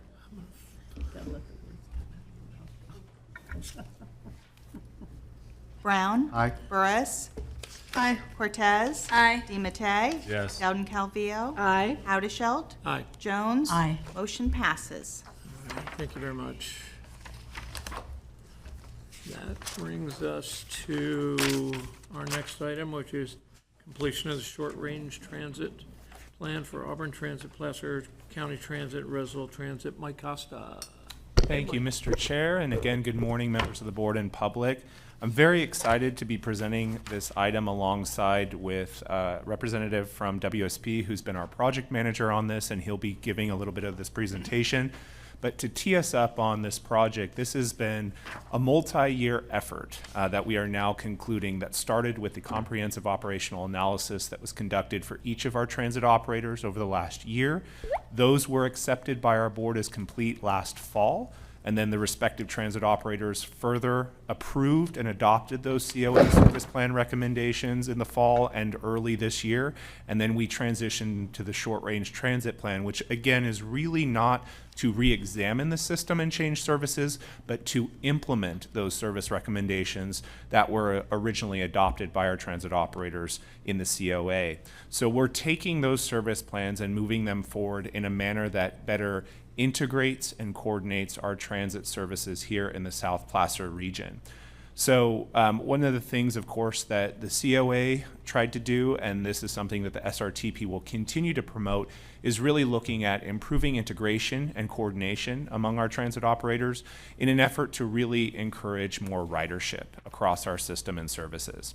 Brown. Aye. Burris. Aye. Cortez. Aye. DiMattei. Yes. Dowden Calvillo. Aye. Howdeshelt. Aye. Jones. Aye. Motion passes. Thank you very much. That brings us to our next item, which is completion of the short-range transit plan for Auburn Transit, Placer County Transit, Roseville Transit. Mike Costa. Thank you, Mr. Chair, and again, good morning, members of the board and public. I'm very excited to be presenting this item alongside with a representative from WSP, who's been our project manager on this, and he'll be giving a little bit of this presentation. But to tee us up on this project, this has been a multi-year effort that we are now concluding, that started with the comprehensive operational analysis that was conducted for each of our transit operators over the last year. Those were accepted by our board as complete last fall, and then the respective transit operators further approved and adopted those COA service plan recommendations in the fall and early this year. And then we transitioned to the short-range transit plan, which again is really not to re-examine the system and change services, but to implement those service recommendations that were originally adopted by our transit operators in the COA. So we're taking those service plans and moving them forward in a manner that better integrates and coordinates our transit services here in the South Placer region. So one of the things, of course, that the COA tried to do, and this is something that the SRTP will continue to promote, is really looking at improving integration and coordination among our transit operators in an effort to really encourage more ridership across our system and services.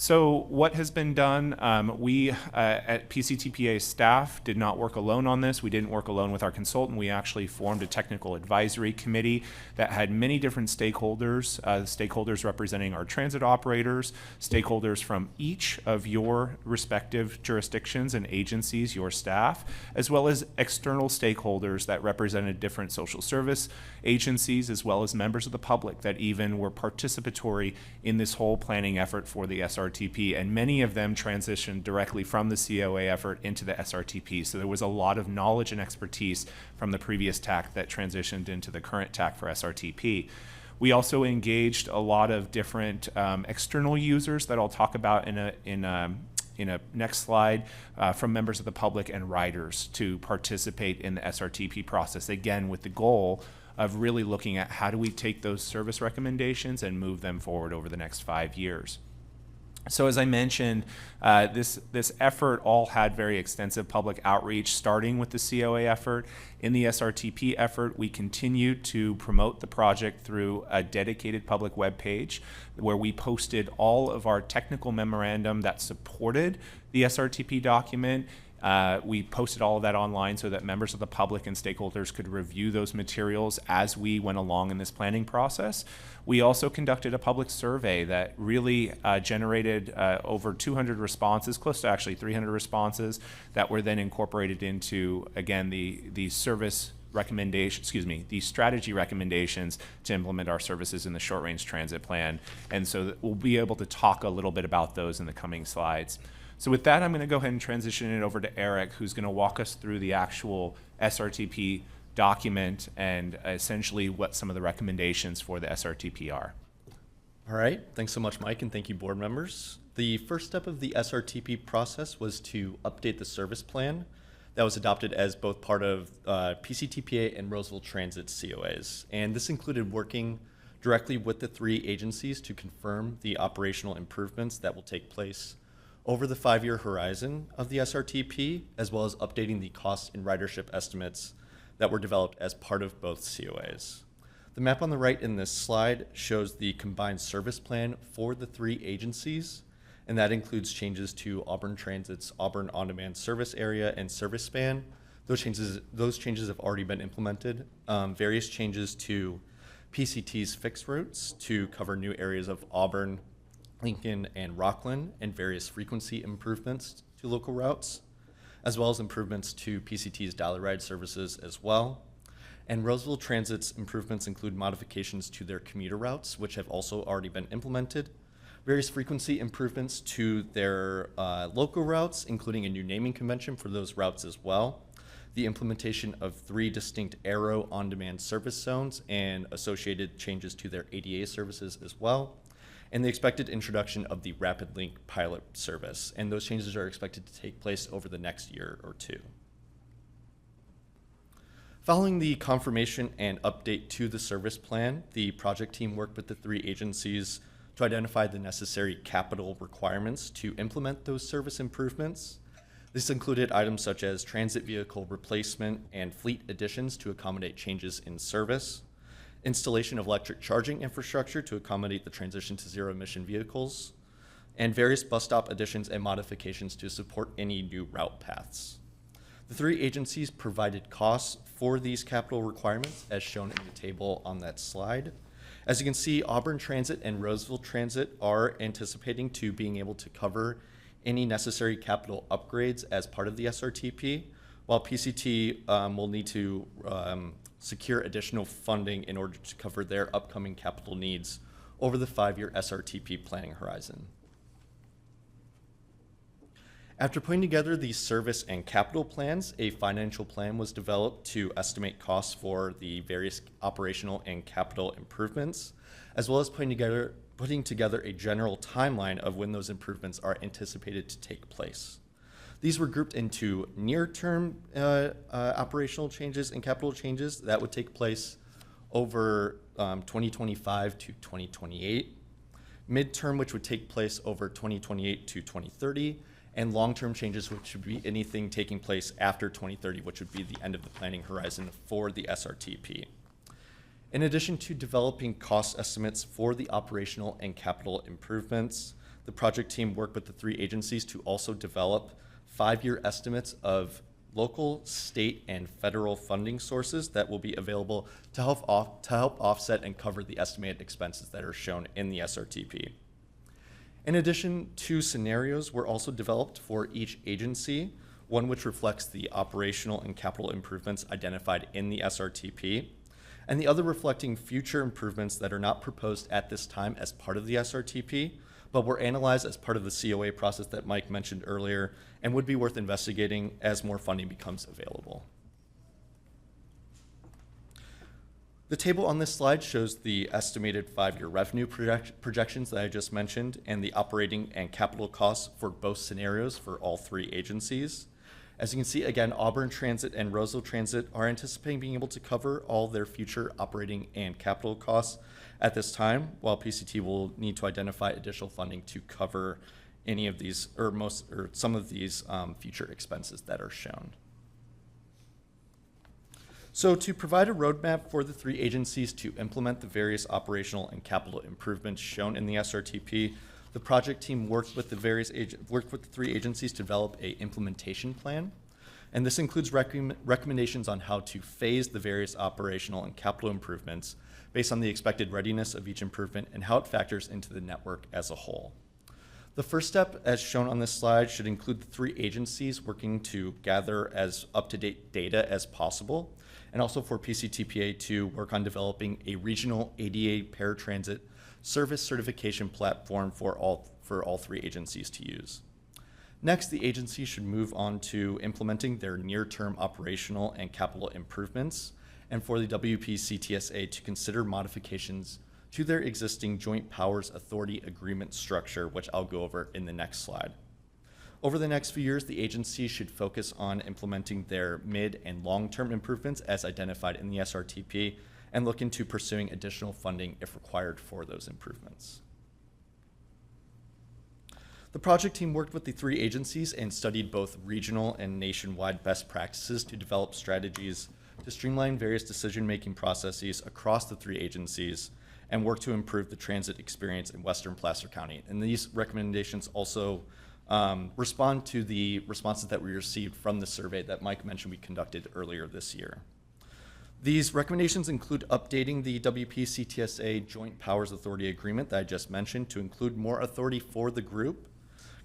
So what has been done, we at PCTPA staff did not work alone on this. We didn't work alone with our consultant. We actually formed a technical advisory committee that had many different stakeholders, stakeholders representing our transit operators, stakeholders from each of your respective jurisdictions and agencies, your staff, as well as external stakeholders that represented different social service agencies, as well as members of the public that even were participatory in this whole planning effort for the SRTP, and many of them transitioned directly from the COA effort into the SRTP. So there was a lot of knowledge and expertise from the previous TAC that transitioned into the current TAC for SRTP. We also engaged a lot of different external users that I'll talk about in a next slide, from members of the public and riders to participate in the SRTP process, again with the goal of really looking at how do we take those service recommendations and move them forward over the next 5 years. So as I mentioned, this effort all had very extensive public outreach, starting with the COA effort. In the SRTP effort, we continued to promote the project through a dedicated public webpage where we posted all of our technical memorandum that supported the SRTP document. We posted all of that online so that members of the public and stakeholders could review those materials as we went along in this planning process. We also conducted a public survey that really generated over 200 responses, close to actually 300 responses, that were then incorporated into, again, the service recommendation, the strategy recommendations to implement our services in the short-range transit plan. And so we'll be able to talk a little bit about those in the coming slides. So with that, I'm going to go ahead and transition it over to Eric, who's going to walk us through the actual SRTP document and essentially what some of the recommendations for the SRTP are. All right. Thanks so much, Mike, and thank you, board members. The first step of the SRTP process was to update the service plan that was adopted as both part of PCTPA and Roseville Transit COAs. And this included working directly with the 3 agencies to confirm the operational improvements that will take place over the 5-year horizon of the SRTP, as well as updating the cost and ridership estimates that were developed as part of both COAs. The map on the right in this slide shows the combined service plan for the 3 agencies, and that includes changes to Auburn Transit's Auburn On-Demand service area and service span. Those changes have already been implemented. Various changes to PCT's fixed routes to cover new areas of Auburn, Lincoln, and Rockland, and various frequency improvements to local routes, as well as improvements to PCT's Dollar Ride services as well. And Roseville Transit's improvements include modifications to their commuter routes, which have also already been implemented, various frequency improvements to their local routes, including a new naming convention for those routes as well, the implementation of 3 distinct Aero on-demand service zones and associated changes to their ADA services as well, and the expected introduction of the Rapid Link pilot service. And those changes are expected to take place over the next year or 2. Following the confirmation and update to the service plan, the project team worked with the 3 agencies to identify the necessary capital requirements to implement those service improvements. This included items such as transit vehicle replacement and fleet additions to accommodate changes in service, installation of electric charging infrastructure to accommodate the transition to zero-emission vehicles, and various bus stop additions and modifications to support any new route paths. The 3 agencies provided costs for these capital requirements as shown in the table on that slide. As you can see, Auburn Transit and Roseville Transit are anticipating to being able to cover any necessary capital upgrades as part of the SRTP, while PCT will need to secure additional funding in order to cover their upcoming capital needs over the 5-year SRTP planning horizon. After putting together the service and capital plans, a financial plan was developed to estimate costs for the various operational and capital improvements, as well as putting together a general timeline of when those improvements are anticipated to take place. These were grouped into near-term operational changes and capital changes that would take place over 2025 to 2028, midterm, which would take place over 2028 to 2030, and long-term changes, which would be anything taking place after 2030, which would be the end of the planning horizon for the SRTP. In addition to developing cost estimates for the operational and capital improvements, the project team worked with the 3 agencies to also develop 5-year estimates of local, state, and federal funding sources that will be available to help offset and cover the estimated expenses that are shown in the SRTP. In addition, 2 scenarios were also developed for each agency, one which reflects the operational and capital improvements identified in the SRTP, and the other reflecting future improvements that are not proposed at this time as part of the SRTP, but were analyzed as part of the COA process that Mike mentioned earlier and would be worth investigating as more funding becomes available. The table on this slide shows the estimated 5-year revenue projections that I just mentioned and the operating and capital costs for both scenarios for all 3 agencies. As you can see, again, Auburn Transit and Roseville Transit are anticipating being able to cover all their future operating and capital costs at this time, while PCT will need to identify additional funding to cover any of these or some of these future expenses that are shown. So to provide a roadmap for the 3 agencies to implement the various operational and capital improvements shown in the SRTP, the project team worked with the 3 agencies to develop an implementation plan. And this includes recommendations on how to phase the various operational and capital improvements based on the expected readiness of each improvement and how it factors into the network as a whole. The first step, as shown on this slide, should include the 3 agencies working to gather as up-to-date data as possible, and also for PCTPA to work on developing a regional ADA paratransit service certification platform for all 3 agencies to use. Next, the agency should move on to implementing their near-term operational and capital improvements, and for the WPCTSA to consider modifications to their existing Joint Powers Authority Agreement structure, which I'll go over in the next slide. Over the next few years, the agency should focus on implementing their mid- and long-term improvements as identified in the SRTP and look into pursuing additional funding if required for those improvements. The project team worked with the 3 agencies and studied both regional and nationwide best practices to develop strategies to streamline various decision-making processes across the 3 agencies and work to improve the transit experience in Western Placer County. And these recommendations also respond to the responses that we received from the survey that Mike mentioned we conducted earlier this year. These recommendations include updating the WPCTSA Joint Powers Authority Agreement that I just mentioned to include more authority for the group,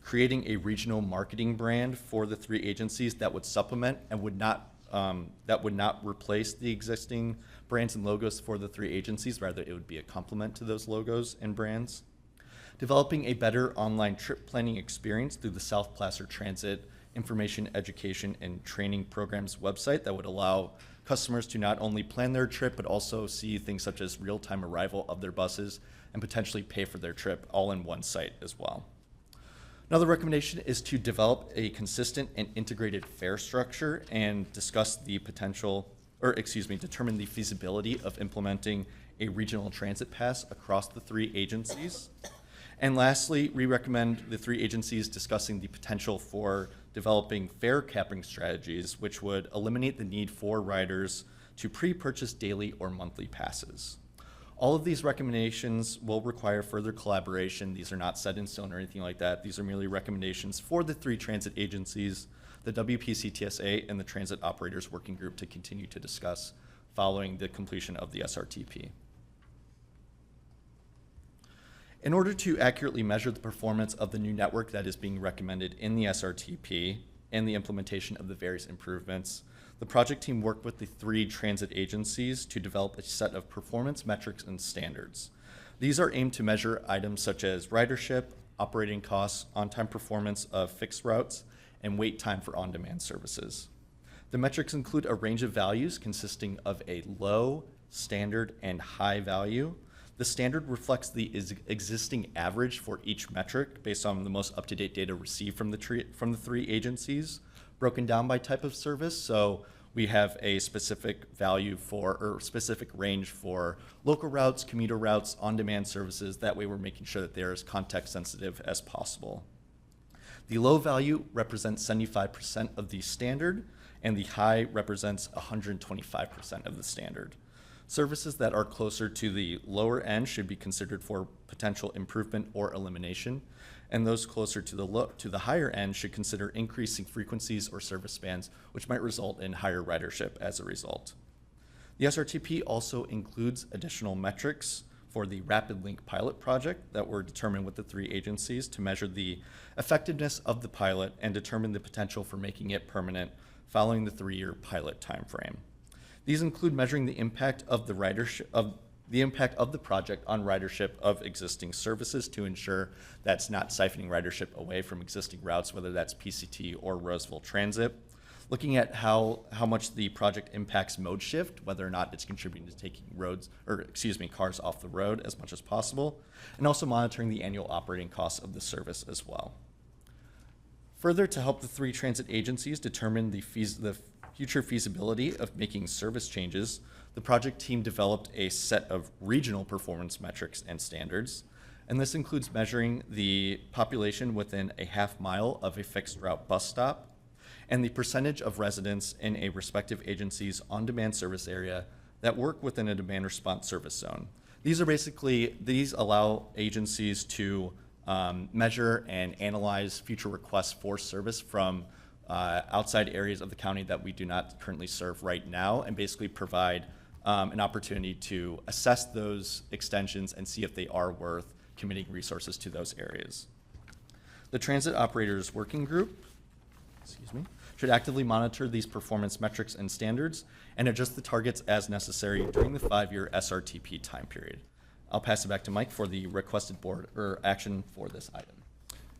creating a regional marketing brand for the 3 agencies that would supplement and would not replace the existing brands and logos for the 3 agencies. Rather, it would be a complement to those logos and brands. Developing a better online trip planning experience through the South Placer Transit Information, Education, and Training Programs website that would allow customers to not only plan their trip, but also see things such as real-time arrival of their buses and potentially pay for their trip all in one site as well. Another recommendation is to develop a consistent and integrated fare structure and discuss the determine the feasibility of implementing a regional transit pass across the 3 agencies. And lastly, we recommend the 3 agencies discussing the potential for developing fare capping strategies, which would eliminate the need for riders to pre-purchase daily or monthly passes. All of these recommendations will require further collaboration. These are not set in stone or anything like that. These are merely recommendations for the 3 transit agencies, the WPCTSA, and the Transit Operators Working Group to continue to discuss following the completion of the SRTP. In order to accurately measure the performance of the new network that is being recommended in the SRTP and the implementation of the various improvements, the project team worked with the 3 transit agencies to develop a set of performance metrics and standards. These are aimed to measure items such as ridership, operating costs, on-time performance of fixed routes, and wait time for on-demand services. The metrics include a range of values consisting of a low, standard, and high value. The standard reflects the existing average for each metric based on the most up-to-date data received from the 3 agencies, broken down by type of service. So we have a specific value or specific range for local routes, commuter routes, on-demand services. That way we're making sure that they're as context sensitive as possible. The low value represents 75% of the standard, and the high represents 125% of the standard. Services that are closer to the lower end should be considered for potential improvement or elimination, and those closer to the higher end should consider increasing frequencies or service spans, which might result in higher ridership as a result. The SRTP also includes additional metrics for the Rapid Link pilot project that were determined with the 3 agencies to measure the effectiveness of the pilot and determine the potential for making it permanent following the 3-year pilot timeframe. These include measuring the impact of the project on ridership of existing services to ensure that's not siphoning ridership away from existing routes, whether that's PCT or Roseville Transit. Looking at how much the project impacts mode shift, whether or not it's contributing to taking cars off the road as much as possible, and also monitoring the annual operating costs of the service as well. Further, to help the 3 transit agencies determine the future feasibility of making service changes, the project team developed a set of regional performance metrics and standards, and this includes measuring the population within a half mile of a fixed route bus stop, and the percentage of residents in a respective agency's on-demand service area that work within a demand response service zone. These allow agencies to measure and analyze future requests for service from outside areas of the county that we do not currently serve right now, and basically provide an opportunity to assess those extensions and see if they are worth committing resources to those areas. The Transit Operators Working Group, should actively monitor these performance metrics and standards and adjust the targets as necessary during the 5-year SRTP time period. I'll pass it back to Mike for the requested board or action for this item.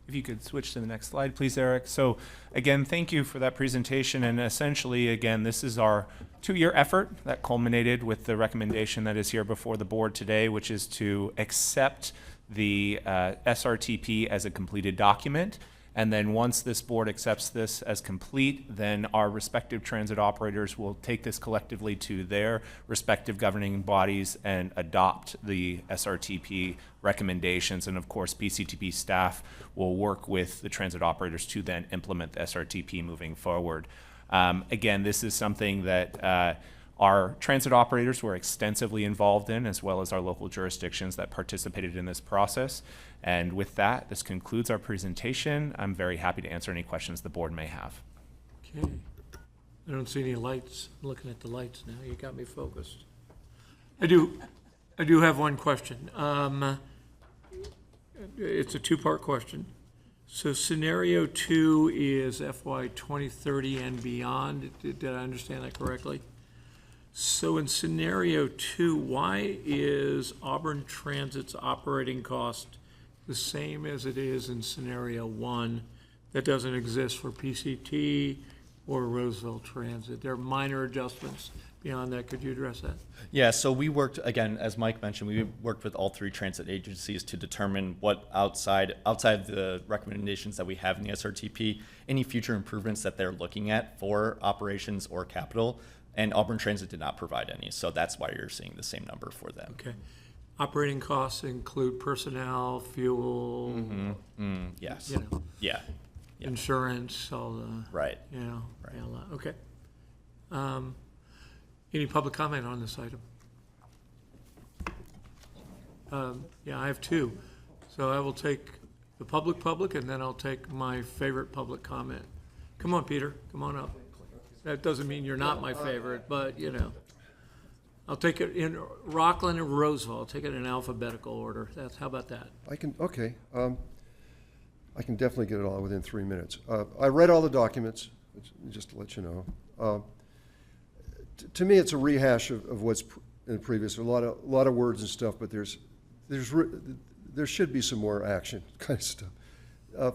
If you could switch to the next slide, please, Eric. So again, thank you for that presentation. And essentially, again, this is our 2-year effort that culminated with the recommendation that is here before the board today, which is to accept the SRTP as a completed document. And then once this board accepts this as complete, then our respective transit operators will take this collectively to their respective governing bodies and adopt the SRTP recommendations. And of course, PCTP staff will work with the transit operators to then implement the SRTP moving forward. Again, this is something that our transit operators were extensively involved in, as well as our local jurisdictions that participated in this process. And with that, this concludes our presentation. I'm very happy to answer any questions the board may have. Okay. I don't see any lights. I'm looking at the lights now. You got me focused. I do have one question. It's a 2-part question. So scenario 2 is FY 2030 and beyond. Did I understand that correctly? So in scenario 2, why is Auburn Transit's operating cost the same as it is in scenario 1 that doesn't exist for PCT or Roseville Transit? There are minor adjustments beyond that. Could you address that? Yeah, so we worked, again, as Mike mentioned, we worked with all 3 transit agencies to determine what outside the recommendations that we have in the SRTP, any future improvements that they're looking at for operations or capital. And Auburn Transit did not provide any, so that's why you're seeing the same number for them. Okay. Operating costs include personnel, fuel. Yes. You know, yeah. insurance, all the. Right. You know, Right. yeah, okay. Any public comment on this item? Yeah, I have 2. So I will take the public, and then I'll take my favorite public comment. Come on, Peter, come on up. That doesn't mean you're not my favorite, but, you know. I'll take it in Rockland and Roseville. I'll take it in alphabetical order. How about that? Okay. I can definitely get it all within 3 minutes. I read all the documents, just to let you know. To me, it's a rehash of what's in the previous. A lot of words and stuff, but there should be some more action kind of stuff.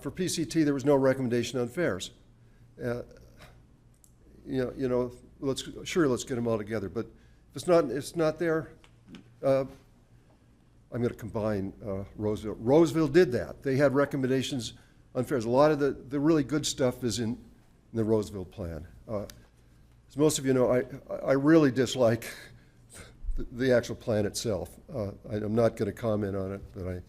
For PCT, there was no recommendation on fares. Let's get them all together. But if it's not there. I'm going to combine Roseville. Roseville did that. They had recommendations on fares. A lot of the really good stuff is in the Roseville plan. As most of you know, I really dislike the actual plan itself. I'm not going to comment on it, but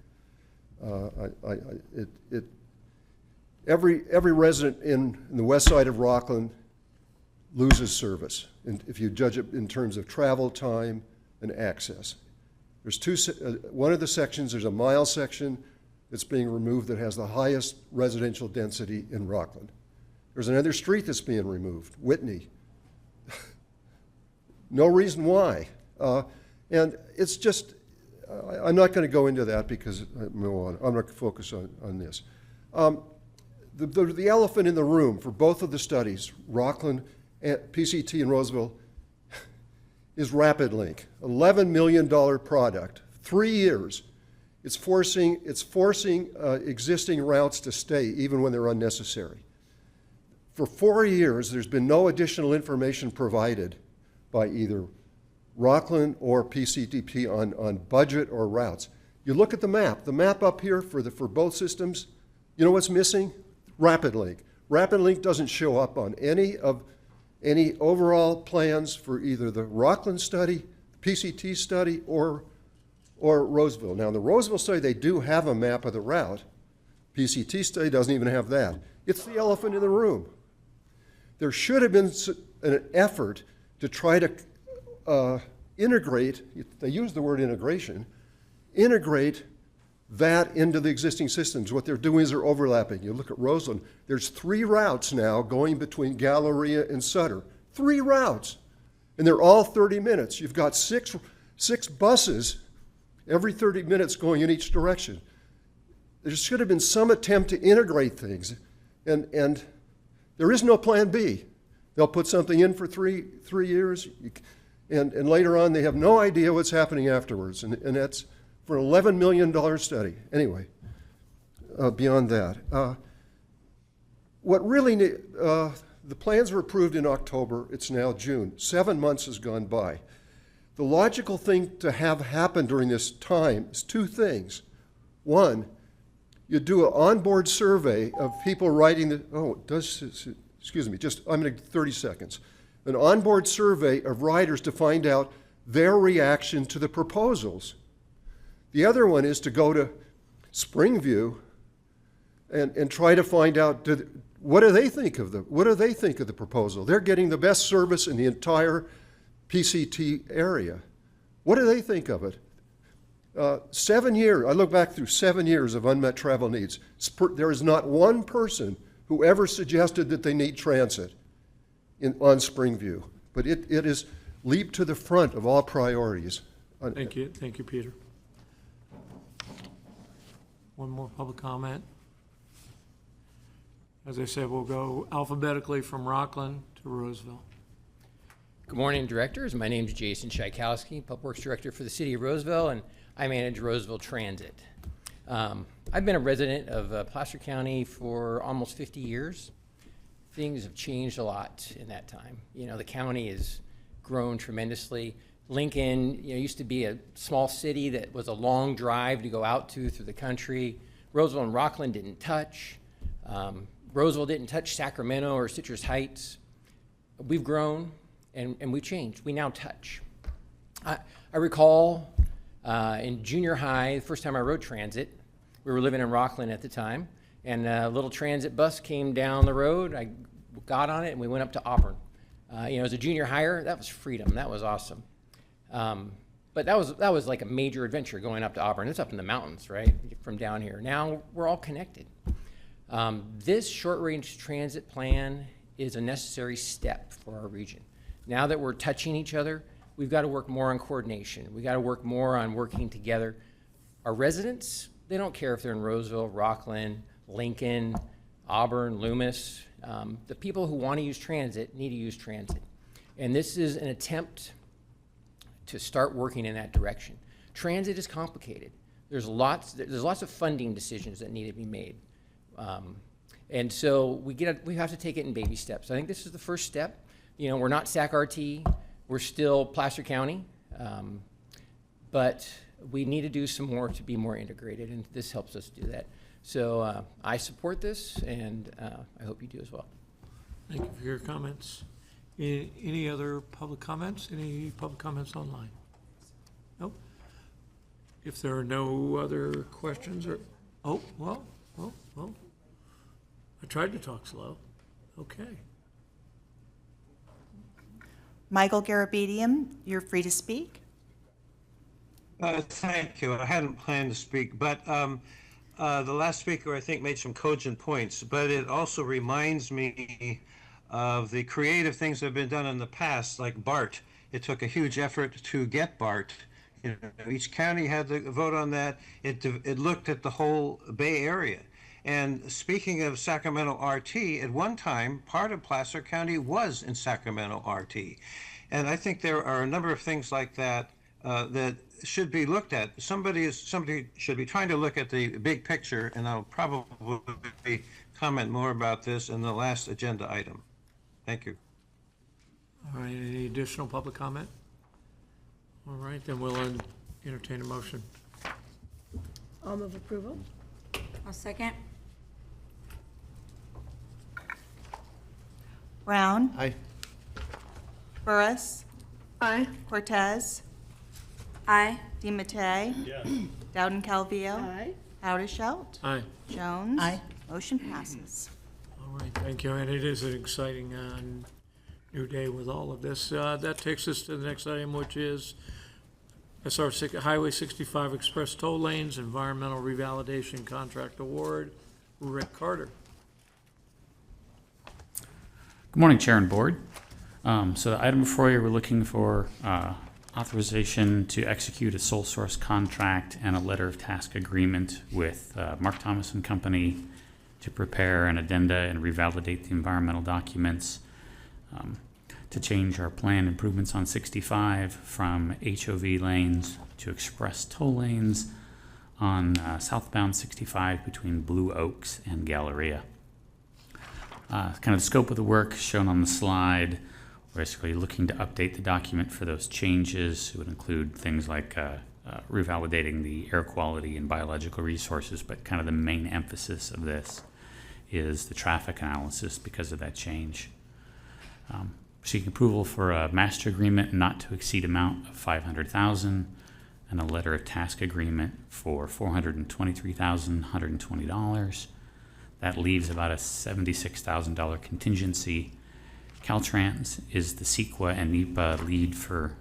every resident in the west side of Rockland loses service. And if you judge it in terms of travel time, and access. There's one of the sections, there's a mile section that's being removed that has the highest residential density in Rockland. There's another street that's being removed, Whitney. No reason why. And it's just, I'm not going to go into that because I'm not going to focus on this. The elephant in the room for both of the studies, Rockland, PCT, and Roseville, is RapidLink, $11 million product, 3 years. It's forcing existing routes to stay even when they're unnecessary. For 4 years, there's been no additional information provided by either Rockland or PCTP on budget or routes. You look at the map up here for both systems, you know what's missing? RapidLink. RapidLink doesn't show up on any overall plans for either the Rockland study, PCT study, or Roseville. Now, in the Roseville study, they do have a map of the route. PCT study doesn't even have that. It's the elephant in the room. There should have been an effort to try to integrate, they use the word integration, integrate that into the existing systems. What they're doing is they're overlapping. You look at Roseland, there's 3 routes now going between Galleria and Sutter. 3 routes, and they're all 30 minutes. You've got six buses every 30 minutes going in each direction. There should have been some attempt to integrate things, and there is no plan B. They'll put something in for three years, and later on they have no idea what's happening afterwards, and that's for an $11 million study. Anyway, beyond that, what really the plans were approved in October. It's now June. 7 months has gone by. The logical thing to have happen during this time is 2 things. One, you do an onboard survey of people writing excuse me, I'm going to 30 seconds. An onboard survey of riders to find out their reaction to the proposals. The other one is to go to Springview and try to find out what do they think of the proposal. They're getting the best service in the entire PCT area. What do they think of it? 7 years, I look back through 7 years of unmet travel needs. There is not one person who ever suggested that they need transit on Springview. But it is leap to the front of all priorities. Thank you, Peter. One more public comment. As I said, we'll go alphabetically from Rockland to Roseville. Good morning, directors. My name is Jason Tchaikovsky, Public Works Director for the City of Roseville, and I manage Roseville Transit. I've been a resident of Placer County for almost 50 years. Things have changed a lot in that time. You know, the county has grown tremendously. Lincoln, used to be a small city that was a long drive to go out to through the country. Roseville and Rockland didn't touch. Roseville didn't touch Sacramento or Citrus Heights. We've grown and we've changed. We now touch. I recall in junior high, the first time I rode transit, we were living in Rockland at the time, and a little transit bus came down the road. I got on it and we went up to Auburn. As a junior higher, that was freedom. That was awesome. But that was like a major adventure going up to Auburn. It's up in the mountains, right, from down here. Now we're all connected. This short-range transit plan is a necessary step for our region. Now that we're touching each other, we've got to work more on coordination. We've got to work more on working together. Our residents, they don't care if they're in Roseville, Rockland, Lincoln, Auburn, Loomis. The people who want to use transit need to use transit. And this is an attempt to start working in that direction. Transit is complicated. There's lots of funding decisions that need to be made. And so we have to take it in baby steps. I think this is the first step. We're not SAC-RT, we're still Placer County, but we need to do some more to be more integrated, and this helps us do that. So I support this, and I hope you do as well. Thank you for your comments. Any other public comments? Any public comments online? Nope. If there are no other questions well, I tried to talk slow. Okay. Michael Garabedian, you're free to speak. Thank you. I hadn't planned to speak, but the last speaker, I think, made some cogent points, but it also reminds me of the creative things that have been done in the past, like BART. It took a huge effort to get BART. You know, each county had to vote on that. It looked at the whole Bay Area. And speaking of Sacramento RT, at one time, part of Placer County was in Sacramento RT. And I think there are a number of things like that that should be looked at. Somebody should be trying to look at the big picture, and I'll probably comment more about this in the last agenda item. Thank you. All right, any additional public comment? All right, then we'll entertain a motion. I'll move approval. I'll second. Brown. Aye. Burris. Aye. Cortez. Aye. DiMattei. Dowden Calvillo. Aye. Howard-Schelt. Aye. Jones. Aye. Motion passes. All right, thank you, and it is an exciting new day with all of this. That takes us to the next item, which is Highway 65 Express Toll Lanes Environmental Revalidation Contract Award. Rick Carter. Good morning, Chair and Board. So the item before you, we're looking for authorization to execute a sole source contract and a letter of task agreement with Mark Thomas and Company to prepare an addenda and revalidate the environmental documents to change our planned improvements on 65 from HOV lanes to express toll lanes on southbound 65 between Blue Oaks and Galleria. Kind of the scope of the work shown on the slide. We're basically looking to update the document for those changes. It would include things like revalidating the air quality and biological resources, but kind of the main emphasis of this is the traffic analysis because of that change. Seeking approval for a master agreement not to exceed amount of $500,000 and a letter of task agreement for $423,120. That leaves about a $76,000 contingency. Caltrans is the CEQA and NEPA lead for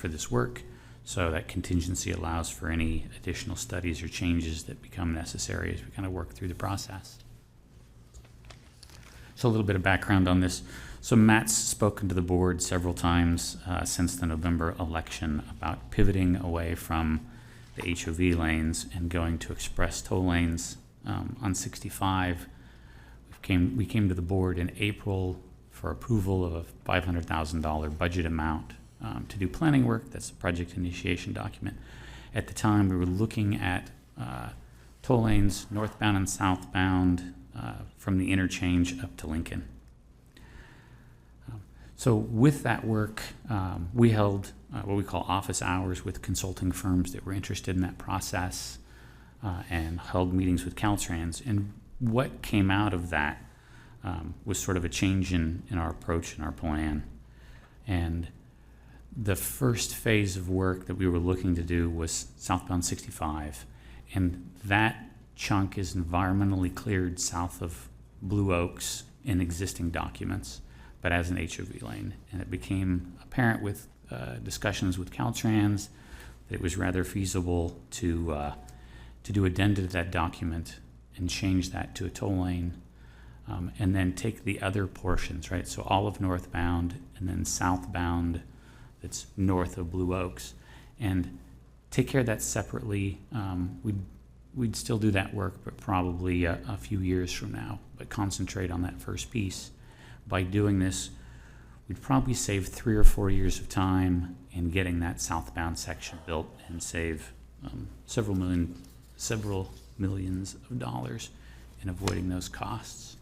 this work, so that contingency allows for any additional studies or changes that become necessary as we kind of work through the process. So a little bit of background on this. So Matt's spoken to the board several times since the November election about pivoting away from the HOV lanes and going to express toll lanes on 65. We came to the board in April for approval of a $500,000 budget amount to do planning work. That's the project initiation document. At the time, we were looking at toll lanes northbound and southbound from the interchange up to Lincoln. So with that work, we held what we call office hours with consulting firms that were interested in that process and held meetings with Caltrans. And what came out of that was sort of a change in our approach and our plan. And the first phase of work that we were looking to do was southbound 65. And that chunk is environmentally cleared south of Blue Oaks in existing documents, but as an HOV lane. And it became apparent with discussions with Caltrans that it was rather feasible to do addenda to that document and change that to a toll lane, and then take the other portions, right? So all of northbound and then southbound that's north of Blue Oaks, and take care of that separately. We'd still do that work, but probably a few years from now, but concentrate on that first piece. By doing this, we'd probably save 3 or 4 years of time in getting that southbound section built and save several millions of dollars in avoiding those costs.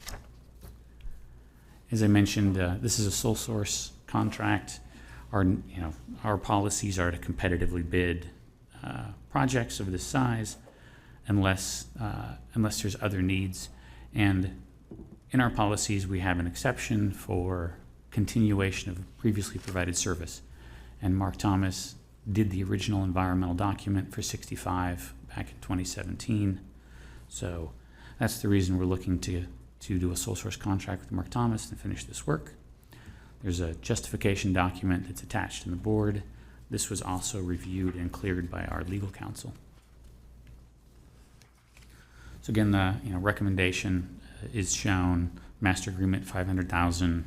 As I mentioned, this is a sole source contract. Our policies are to competitively bid projects of this size unless there's other needs. And in our policies, we have an exception for continuation of previously provided service. And Mark Thomas did the original environmental document for 65 back in 2017. So that's the reason we're looking to do a sole source contract with Mark Thomas and finish this work. There's a justification document that's attached in the board This was also reviewed and cleared by our legal counsel. So again, the recommendation is shown: master agreement $500,000,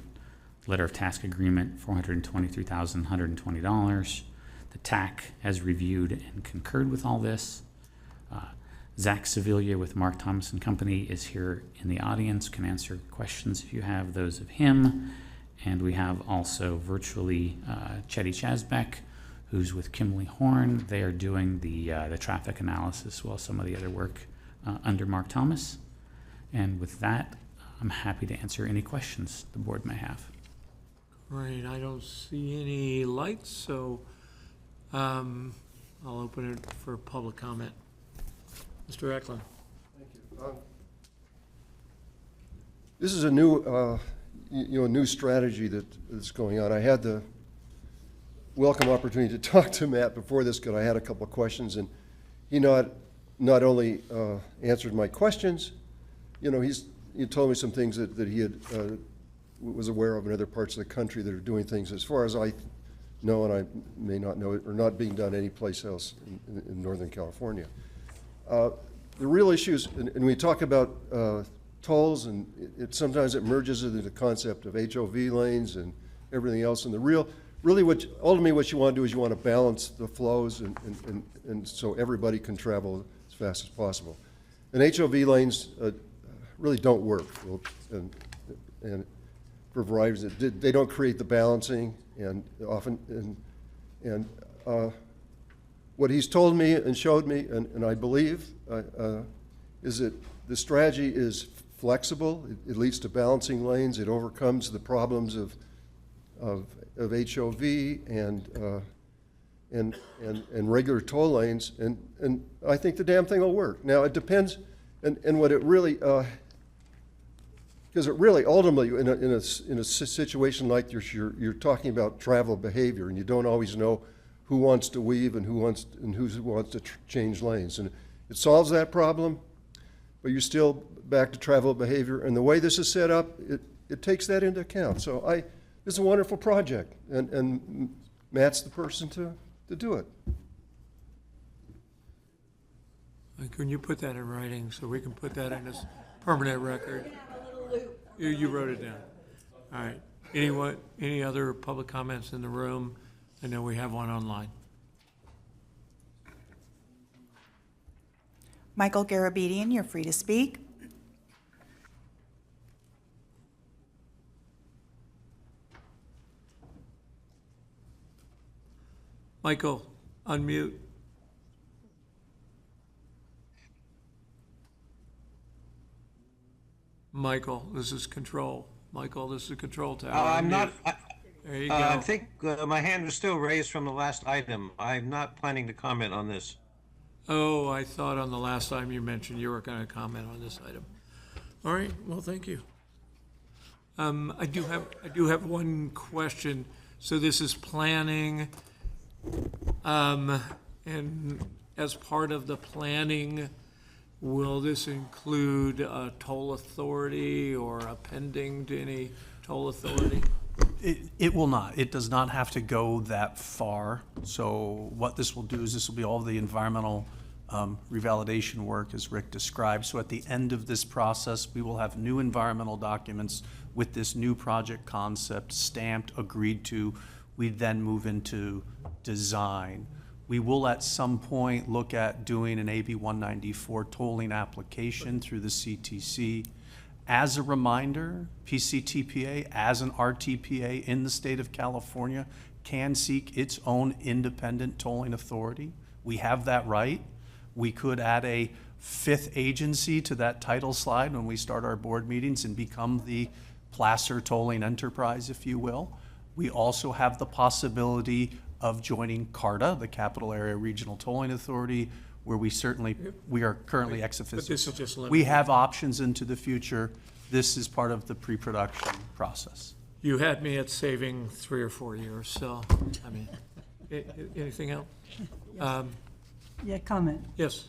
letter of task agreement $423,120. The TAC has reviewed and concurred with all this. Zach Sevilla with Mark Thomas and Company is here in the audience, can answer questions if you have those of him. And we have also virtually Chetty Chasbeck, who's with Kimley Horn. They are doing the traffic analysis, while some of the other work under Mark Thomas. And with that, I'm happy to answer any questions the board may have. Great, I don't see any lights, so I'll open it for public comment. Mr. Eklund. Thank you. This is a new, new strategy that's going on. I had the welcome opportunity to talk to Matt before this because I had a couple of questions, and he not only answered my questions, he told me some things that he had was aware of in other parts of the country that are doing things, as far as I know, and I may not know it, are not being done anyplace else in Northern California. The real issues, and we talk about tolls, and sometimes it merges into the concept of HOV lanes and everything else. And ultimately what you want to do is you want to balance the flows and so everybody can travel as fast as possible. And HOV lanes really don't work, and for a variety of reasons. They don't create the balancing, and often, what he's told me and showed me, and I believe, is that the strategy is flexible. It leads to balancing lanes. It overcomes the problems of HOV and regular toll lanes, and I think the damn thing will work. Now it depends, and what it really, because it really ultimately in a situation like this, you're talking about travel behavior, and you don't always know who wants to weave and who wants to change lanes, and it solves that problem, but you're still back to travel behavior. And the way this is set up, it takes that into account. So this is a wonderful project, and Matt's the person to do it. Can you put that in writing so we can put that in as permanent record? You wrote it down. All right. Any other public comments in the room? I know we have one online. Michael Garabedian, you're free to speak. Michael, unmute. Michael, this is control. Michael, this is control tower. I'm not. There you go. I think my hand was still raised from the last item. I'm not planning to comment on this. Oh, I thought on the last time you mentioned you were going to comment on this item. All right. Well, thank you. I do have one question. So this is planning, and as part of the planning, will this include a toll authority or appending to any toll authority? It will not. It does not have to go that far. So what this will do is this will be all the environmental revalidation work, as Rick described. So at the end of this process, we will have new environmental documents with this new project concept stamped, agreed to. We then move into design. We will at some point look at doing an AB 194 tolling application through the CTC. As a reminder, PCTPA, as an RTPA in the state of California, can seek its own independent tolling authority. We have that right. We could add a fifth agency to that title slide when we start our board meetings and become the Placer tolling enterprise, if you will. We also have the possibility of joining CARTA, the Capital Area Regional Tolling Authority, where we are currently ex officio. But this is just limited. We have options into the future. This is part of the pre-production process. You had me at saving 3 or 4 years, so, I mean, anything else? Yeah, comment. Yes.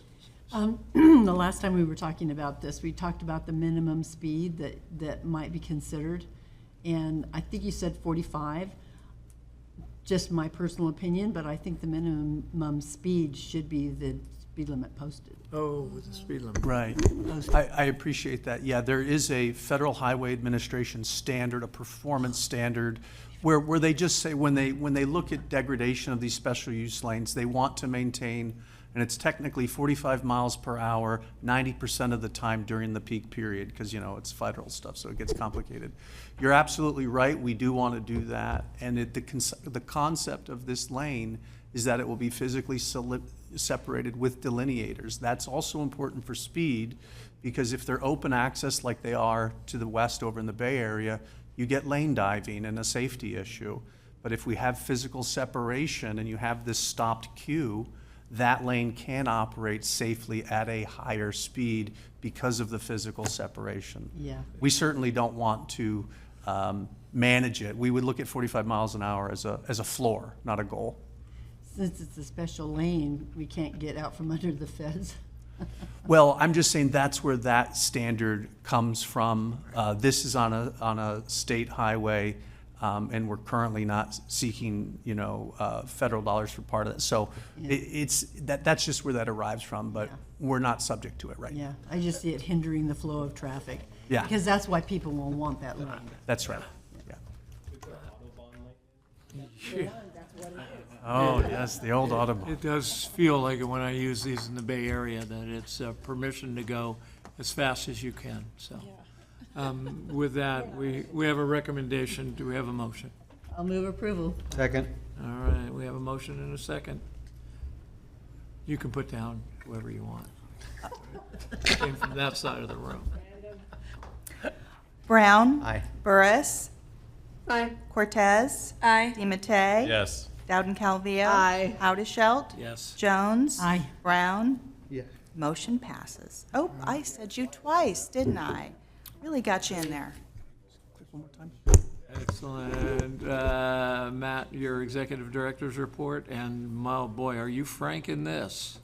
The last time we were talking about this, we talked about the minimum speed that might be considered, and I think you said 45. just my personal opinion, but I think the minimum speed should be the speed limit posted. Oh, with the speed limit. Right. I appreciate that. Yeah, there is a Federal Highway Administration standard, a performance standard, where they just say when they look at degradation of these special use lanes, they want to maintain, and it's technically 45 miles per hour, 90% of the time during the peak period, because, you know, it's federal stuff, so it gets complicated. You're absolutely right. We do want to do that. And the concept of this lane is that it will be physically separated with delineators. That's also important for speed, because if they're open access like they are to the west over in the Bay Area, you get lane diving and a safety issue. But if we have physical separation and you have this stopped queue, that lane can operate safely at a higher speed because of the physical separation. Yeah. We certainly don't want to manage it. We would look at 45 miles an hour as a floor, not a goal. Since it's a special lane, we can't get out from under the feds. Well, I'm just saying that's where that standard comes from. This is on a state highway, and we're currently not seeking, you know, federal dollars for part of it. So Yeah. that's just where that arrives from, but Yeah. we're not subject to it right now. Yeah, I just see it hindering the flow of traffic. Yeah. Because that's why people will want that lane. That's right. Yeah. Yeah. Oh, yes, the old Audubon. It does feel like it when I use these in the Bay Area, that it's permission to go as fast as you can, so. With that, we have a recommendation. Do we have a motion? I'll move approval. Second. All right, we have a motion and a second. You can put down whoever you want. Came from that side of the room. Brown. Aye. Burris. Aye. Cortez. Aye. DiMattei. Yes. Dowden Calvillo. Aye. Haudashelt. Yes. Jones. Aye. Brown. Yeah. Motion passes. Oh, I said you twice, didn't I? Really got you in there. One more time. Excellent. Matt, your executive director's report, and oh boy, are you frank in this?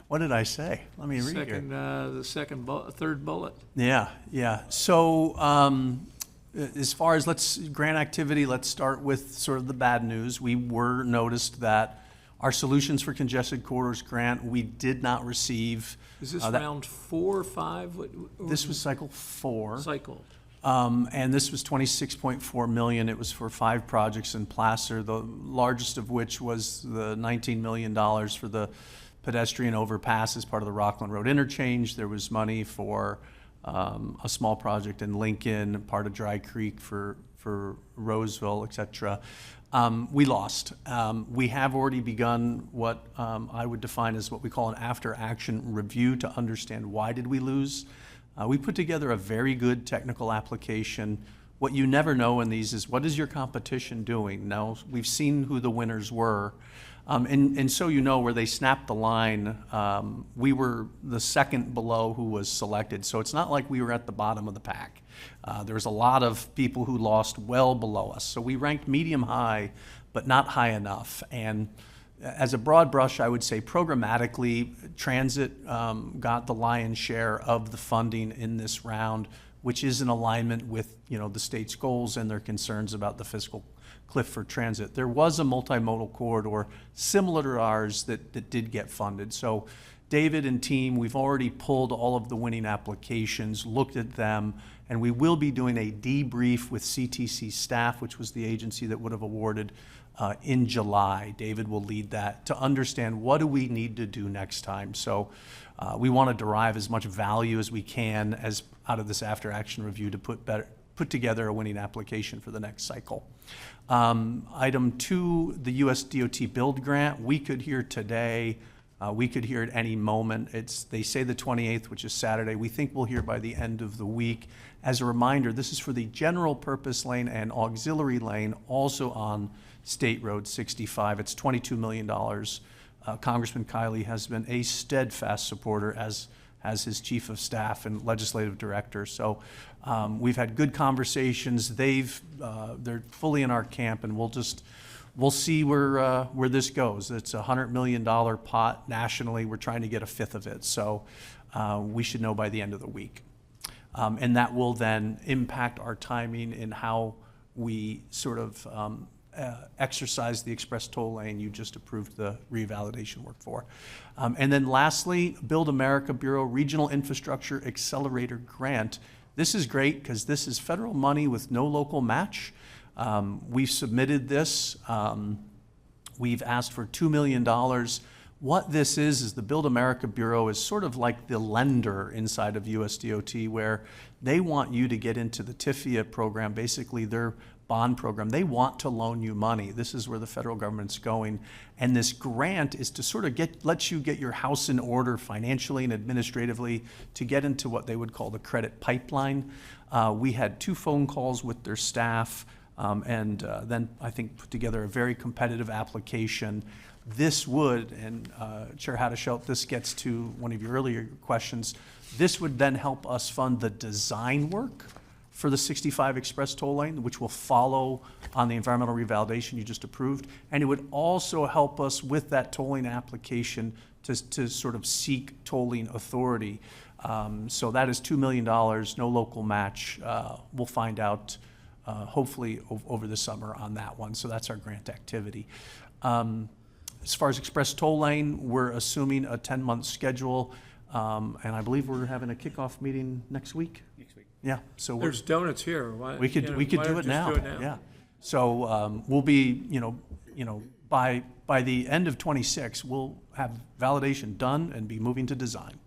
What did I say? Let me read here. Second, the third bullet. Yeah. So, as far as grant activity, let's start with sort of the bad news. We were noticed that our Solutions for Congested Corridors grant, we did not receive. Is this round 4 or 5? This was cycle 4. Cycle. And this was $26.4 million. It was for 5 projects in Placer, the largest of which was the $19 million for the pedestrian overpass as part of the Rockland Road interchange. There was money for a small project in Lincoln, part of Dry Creek for Roseville, et cetera. We lost. We have already begun what I would define as what we call an after-action review to understand why did we lose. We put together a very good technical application. What you never know in these is what is your competition doing? Now, we've seen who the winners were. And so you know where they snapped the line, we were the second below who was selected. So it's not like we were at the bottom of the pack. There was a lot of people who lost well below us. So we ranked medium high, but not high enough. And as a broad brush, I would say programmatically, transit got the lion's share of the funding in this round, which is in alignment with, you know, the state's goals and their concerns about the fiscal cliff for transit. There was a multimodal corridor similar to ours that did get funded. So David and team, we've already pulled all of the winning applications, looked at them, and we will be doing a debrief with CTC staff, which was the agency that would have awarded in July. David will lead that to understand what do we need to do next time. So we want to derive as much value as we can as out of this after-action review to put together a winning application for the next cycle. Item 2, the US DOT build grant. We could hear today. We could hear at any moment. They say the 28th, which is Saturday. We think we'll hear by the end of the week. As a reminder, this is for the general purpose lane and auxiliary lane, also on State Road 65. It's $22 million. Congressman Kiley has been a steadfast supporter, as his chief of staff and legislative director. So we've had good conversations. They're fully in our camp, and we'll see where this goes. It's a $100 million pot nationally. We're trying to get a fifth of it. So we should know by the end of the week. And that will then impact our timing in how we sort of exercise the express toll lane you just approved the revalidation work for. And then lastly, Build America Bureau Regional Infrastructure Accelerator Grant. This is great because this is federal money with no local match. We've submitted this. We've asked for $2 million. What this is the Build America Bureau is sort of like the lender inside of USDOT, where they want you to get into the TIFIA program, basically their bond program. They want to loan you money. This is where the federal government's going. And this grant is to sort of let you get your house in order financially and administratively to get into what they would call the credit pipeline. We had 2 phone calls with their staff, and then I think put together a very competitive application. This would, and Chair Haddishelt, this gets to one of your earlier questions, this would then help us fund the design work for the 65 express toll lane, which will follow on the environmental revalidation you just approved. And it would also help us with that tolling application to sort of seek tolling authority. So that is $2 million, no local match. We'll find out hopefully over the summer on that one. So that's our grant activity. As far as express toll lane, we're assuming a 10-month schedule, and I believe we're having a kickoff meeting next week. Next week. Yeah, so There's donuts here. Why, we could why do don't it you just now. do it now? Yeah, so we'll be by the end of '26 we'll have validation done and be moving to design.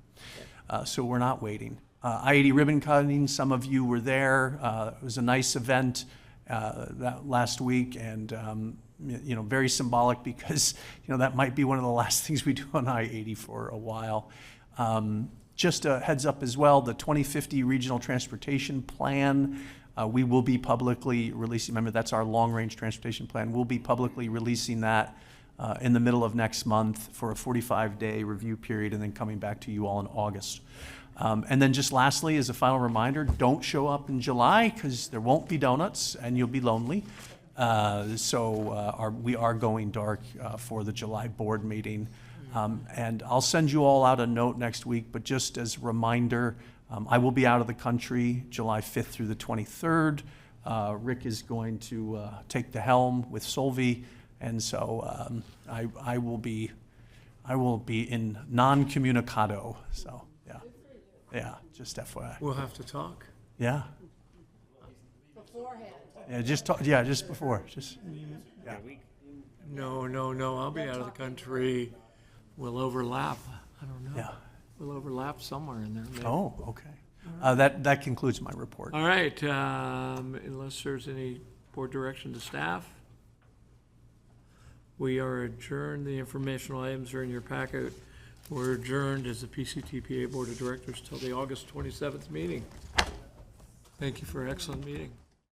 So we're not waiting. I-80 ribbon cutting. Some of you were there. It was a nice event that last week, and very symbolic because, that might be one of the last things we do on I-80 for a while. Just a heads up as well, the 2050 Regional Transportation Plan, we will be publicly releasing, remember that's our long-range transportation plan, we'll be publicly releasing that in the middle of next month for a 45-day review period and then coming back to you all in August. And then just lastly, as a final reminder, don't show up in July because there won't be donuts and you'll be lonely. We are going dark for the July board meeting. And I'll send you all out a note next week, but just as a reminder, I will be out of the country July 5th through the 23rd. Rick is going to take the helm with Solvi, and so I will be in non-communicado. So yeah, just FYI. We'll have to talk. Yeah. Beforehand. Yeah, just before. Yeah. No, I'll be out of the country. We'll overlap. I don't know. Yeah. We'll overlap somewhere in there. Maybe. Oh, okay. That concludes my report. All right. Unless there's any board direction to staff, we are adjourned. The informational items are in your packet. We're adjourned as the PCTPA Board of Directors till the August 27th meeting. Thank you for an excellent meeting.